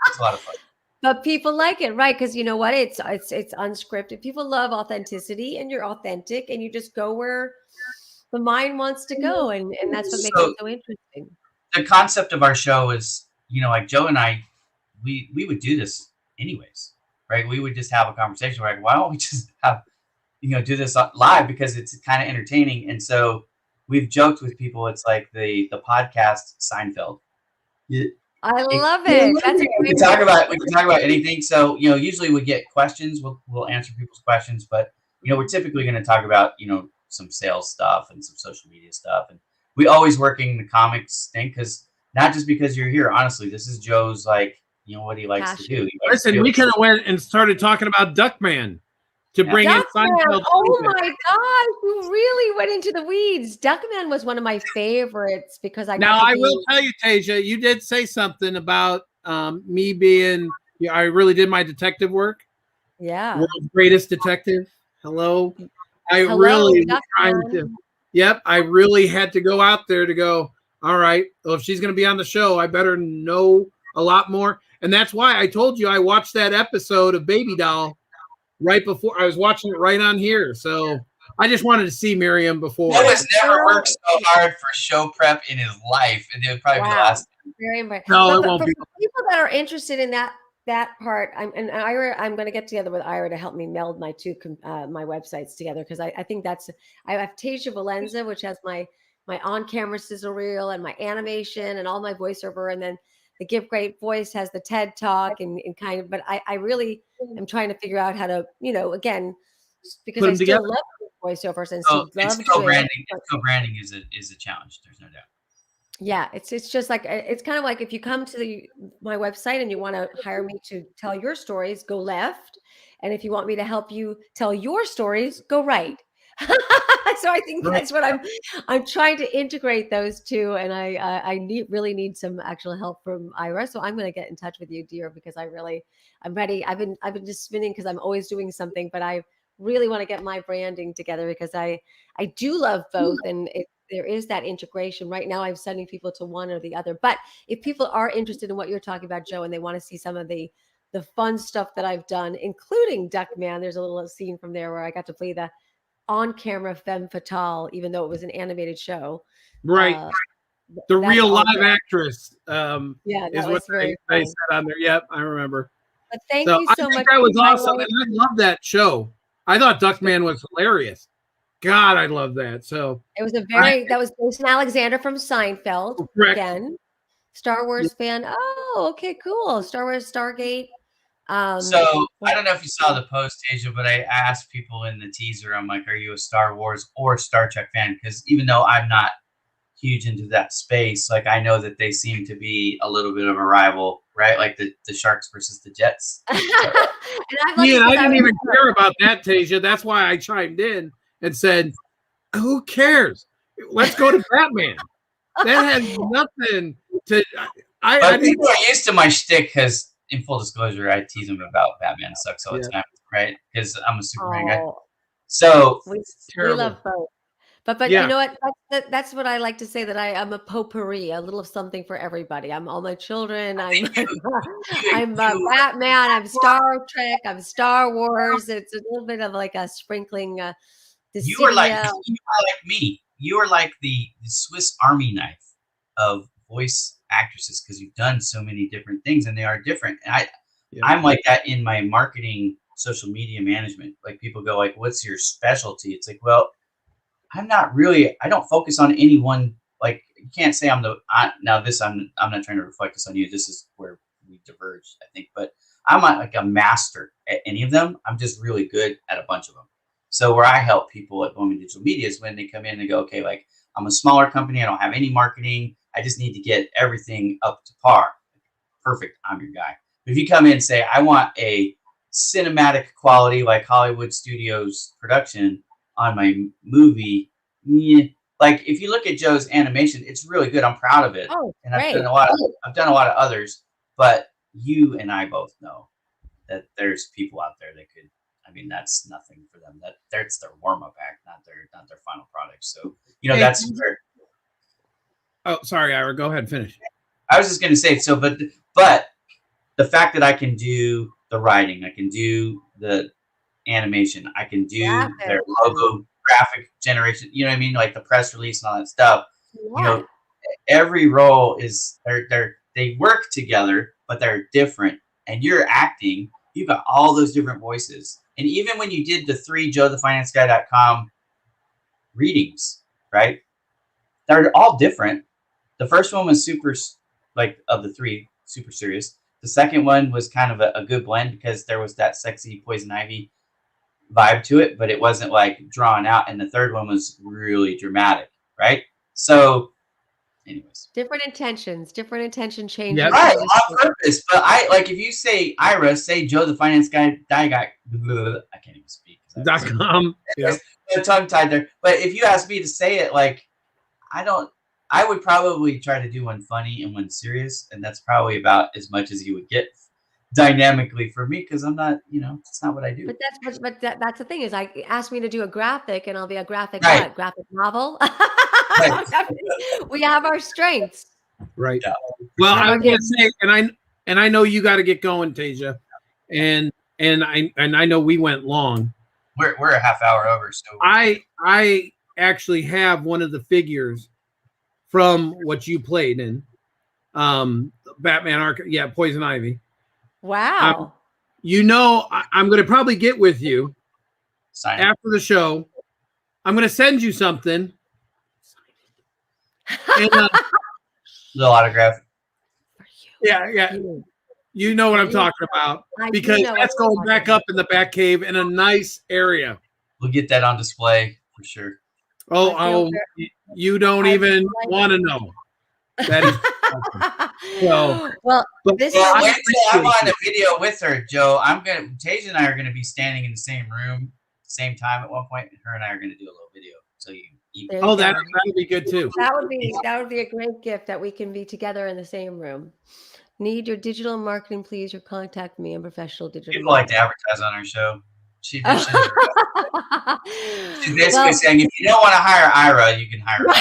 It's a lot of fun. But people like it, right? Because you know what? It's unscripted. People love authenticity, and you're authentic, and you just go where the mind wants to go, and that's what makes it so interesting. The concept of our show is, like Joe and I, we would do this anyways, right? We would just have a conversation. We're like, why don't we just have, do this live because it's kind of entertaining. And so we've joked with people. It's like the podcast Seinfeld. I love it. That's we can talk about anything. So, usually we get questions. We'll answer people's questions, but we're typically going to talk about, some sales stuff and some social media stuff. And we always working the comics thing because not just because you're here. Honestly, this is Joe's what he likes to do. Listen, we could have went and started talking about Duckman to bring in Seinfeld. Oh my gosh, you really went into the weeds. Duckman was one of my favorites because I will tell you, Tasia, you did say something about me being. I really did my detective work. Yeah, world's greatest detective. Hello. I really had to go out there to go. All right, well, if she's going to be on the show, I better know a lot more. And that's why I told you I watched that episode of Baby Doll right before. I was watching it right on here. So I just wanted to see Miriam before. Joe has never worked so hard for show prep in his life. And it would probably be the last time. Very impressive. No, it won't be. For people that are interested in that part, I'm going to get together with Ira to help me meld my my websites together because I think I have Tasia Valenza, which has my on-camera sizzle reel and my animation and all my voiceover, and then the Give Great Voice has the TED Talk and kind of. But I really am trying to figure out how to, again, because I still love voiceovers and still love branding. Branding is a challenge. There's no doubt. Yeah, it's just like it's kind of like if you come to my website and you want to hire me to tell your stories, go left, and if you want me to help you tell your stories, go right. So I think that's what I'm trying to integrate those two, and I really need some actual help from Ira. So I'm going to get in touch with you, dear, because I'm ready. I've been just spinning because I'm always doing something, but I really want to get my branding together because I do love both, and there is that integration. Right now I'm sending people to one or the other. But if people are interested in what you're talking about, Joe, and they want to see some of the fun stuff that I've done, including Duckman, there's a little scene from there where I got to play the on-camera femme fatale, even though it was an animated show. Right. The real live actress. That is was what they said on there. Yep, I remember. But thank you so much. That was awesome. And I love that show. I thought Duckman was hilarious. God, I love that. So it was that was Jason Alexander from Seinfeld. Correct. Again, Star Wars fan. Oh, okay, cool. Star Wars, Stargate. So I don't know if you saw the post, Tasia, but I asked people in the teaser, I'm like, are you a Star Wars or Star Trek fan? Because even though I'm not huge into that space. Like I know that they seem to be a little bit of a rival, right? Like the Sharks versus the Jets. And I love Me it and I 'cause didn't even care about that, Tasia. That's why I chimed in and said, "Who cares? Let's go to Batman." That has nothing to. But people are used to my shtick because, in full disclosure, I tease them about Batman sucks all the time, right? Because I'm a Superman guy. So we love both. But Yeah. you know what? That's what I like to say, that I am a potpourri, a little something for everybody. I'm all my children. I'm Batman. I'm Star Trek. I'm Star Wars. It's a little bit of like a sprinkling. you are like me. You are like the Swiss Army knife of voice actresses because you've done so many different things and they are different. And I'm like that in my marketing, social media management. Like people go like, "What's your specialty?" It's like, well, I'm not really. I don't focus on any one. Like you can't say I'm now this. I'm not trying to reflect this on you. This is where we diverge, I think. But I'm not like a master at any of them. I'm just really good at a bunch of them. So where I help people at Bowman Digital Media is when they come in and they go, okay, like I'm a smaller company. I don't have any marketing. I just need to get everything up to par. Perfect. I'm your guy. But if you come in and say, I want a cinematic quality like Hollywood Studios production on my movie, like if you look at Joe's animation, it's really good. I'm proud of it. And I've done a lot of others, but you and I both know that there's people out there that could, I mean, that's nothing for them. That's their warm-up act, not their final product. So, that's where. Oh, sorry, Ira, go ahead and finish. I was just going to say, so, but the fact that I can do the writing, I can do the animation, I can do their logo graphic generation, you know what I mean? Like the press release and all that stuff. Yeah. Every role is they work together, but they're different. And you're acting, you've got all those different voices. And even when you did the 3 joethefinanceguy.com readings, right? They're all different. The first one was super, like of the 3, super serious. The second one was kind of a good blend because there was that sexy Poison Ivy vibe to it, but it wasn't like drawn out. And the third one was really dramatic, right? So, anyways, different intention changes. Yeah, right, on purpose. But I like if you say Ira, say Joe the Finance Guy, I can't even speak. .com. Yeah, tongue tied there. But if you ask me to say it, like I would probably try to do one funny and one serious, and that's probably about as much as you would get dynamically for me because I'm not, it's not what I do. But that's the thing is, ask me to do a graphic, and I'll be a graphic graphic novel. Right. We have our strengths, right? Yeah. Well, I was gonna say, and I know you got to get going, Tasia, and I know we went long. We're a half hour over, so I actually have one of the figures from what you played in, Batman Arkham. Yeah, Poison Ivy. Wow. I'm going to probably get with you after the show. I'm going to send you something. And, little autograph. Yeah. You know what I'm talking about because that's going back up in the Batcave in a nice area. We'll get that on display for sure. Oh, you don't even want to know. That is awesome. I'm on a video with her, Joe. Tasia and I are gonna be standing in the same room, same time at one point, and her and I are gonna do a little video. So that would be good too. That would be a great gift that we can be together in the same room. Need your digital marketing, please, or contact me. I'm professional digital. People like to advertise on our show. She's basically saying, if you don't want to hire Ira, you can hire her.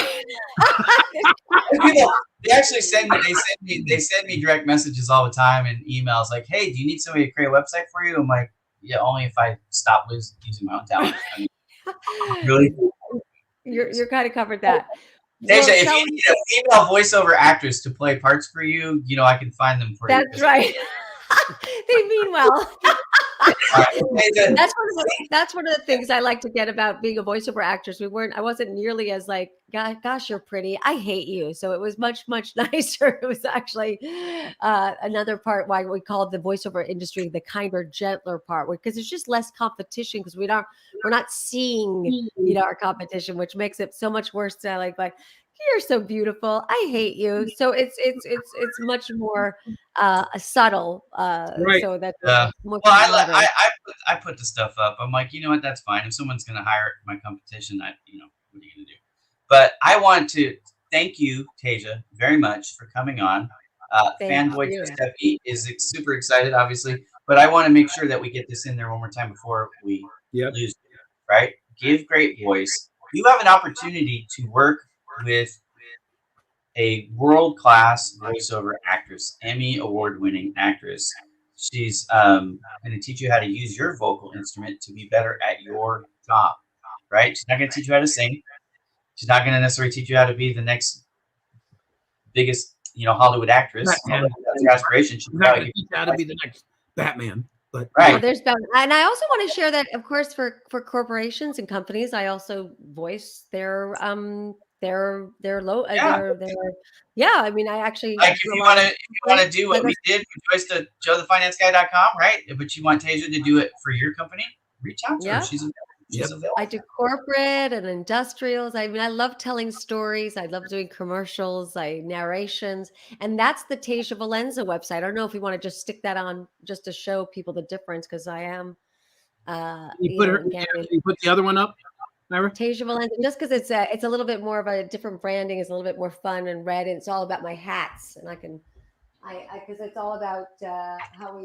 They actually send me direct messages all the time and emails like, hey, do you need somebody to create a website for you? I'm like, yeah, only if I stop using my own talent. I mean, really? You're kind of covered that. Tasia, if you need a female voiceover actress to play parts for you, I can find them for you. That's right. They mean well. That's one of the things I like to get about being a voiceover actress. I wasn't nearly as like, gosh, you're pretty. I hate you. So it was much, much nicer. It was actually another part why we called the voiceover industry the kinder, gentler part, because there's just less competition because we're not seeing our competition, which makes it so much worse to like You're so beautiful. I hate you. So it's much more subtle. Right. So that's Well, more I, moderate. I put the stuff up. I'm like, you know what? That's fine. If someone's going to hire my competition, what are you going to do? But I want to thank you, Tasia, very much for coming on. Thank Fanboy you. Giuseppe is super excited, obviously, but I want to make sure that we get this in there one more time before we Yep. lose it, right? Give great voice. You have an opportunity to work with a world-class voiceover actress, Emmy award-winning actress. She's going to teach you how to use your vocal instrument to be better at your job, right? She's not going to teach you how to sing. She's not going to necessarily teach you how to be the next biggest, Hollywood actress. Batman. Although that's your aspiration. She's Not gonna teach how to be the next Batman, but Right. Well, there's and I also want to share that, of course, for corporations and companies, I also voice their low Yeah. their yeah. I mean, I actually Like if do a you lot want to of do what we did, rejoice to joethefinanceguy.com, right? But you want Tasia to do it for your company, reach out to her. Yeah. She's available. I do corporate and industrials. I mean, I love telling stories. I love doing commercials, narrations, and that's the Tasia Valenza website. I don't know if you want to just stick that on just to show people the difference, because I am, you put the other one up, Ira? Tasia Valenza, just because it's a little bit more of a different branding, it's a little bit more fun and red, and it's all about my hats, and because it's all about how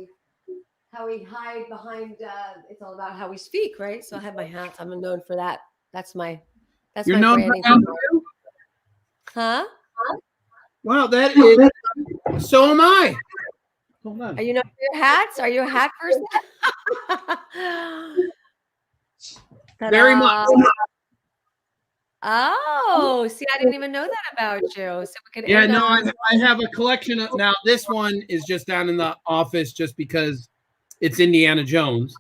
we hide behind. It's all about how we speak, right? So I have my hats. I'm known for that. That's You're my known branding. for that? Huh? Wow, that is. So am I. Hold on. Are you known for your hats? Are you a hat person? Very much. Oh, see, I didn't even know that about you. So we could. Yeah, no, I have a collection of. Now this one is just down in the office, just because it's Indiana Jones,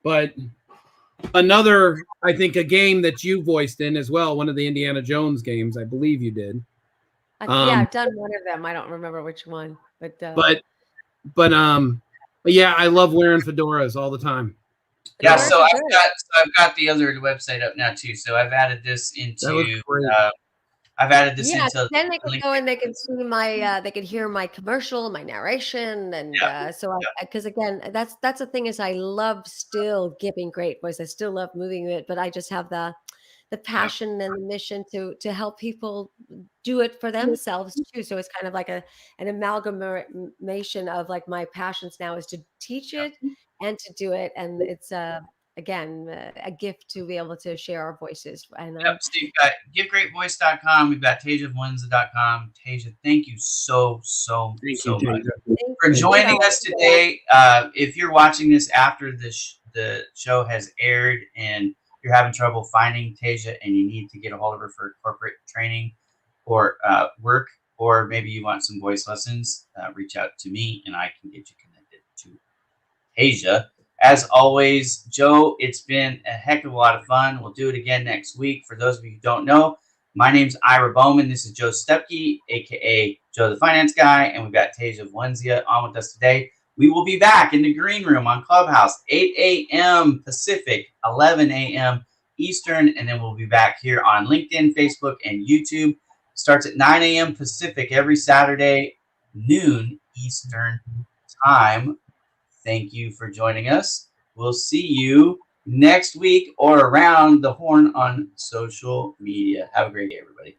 but another, I think, a game that you voiced in as well, one of the Indiana Jones games, I believe you did. Yeah, I've done one of them. I don't remember which one, but yeah, I love wearing fedoras all the time. Yeah, so I've got the other website up now too. So I've added this into. I've added this into. Then they can go and they can see they can hear my commercial, my narration, and because again, that's the thing is I love still giving great voice. I still love moving it, but I just have the passion and the mission to help people do it for themselves too. So it's kind of like an amalgamation of like my passions now is to teach it and to do it, and it's again, a gift to be able to share our voices. And Steve, givegreatvoice.com. We've got TasiaValenza.com. Tasia, thank you so much for joining us today. If you're watching this after the show has aired and you're having trouble finding Tasia and you need to get a hold of her for corporate training or work, or maybe you want some voice lessons, reach out to me and I can get you connected to Tasia. As always, Joe, it's been a heck of a lot of fun. We'll do it again next week. For those of you who don't know, my name's Ira Bowman. This is Joe Stepke, a.k.a. Joe the Finance Guy, and we've got Tasia Valenza on with us today. We will be back in the green room on Clubhouse, 8 a.m. Pacific, 11 a.m. Eastern, and then we'll be back here on LinkedIn, Facebook, and YouTube. Starts at 9 a.m. Pacific every Saturday, noon Eastern time. Thank you for joining us. We'll see you next week or around the horn on social media. Have a great day, everybody.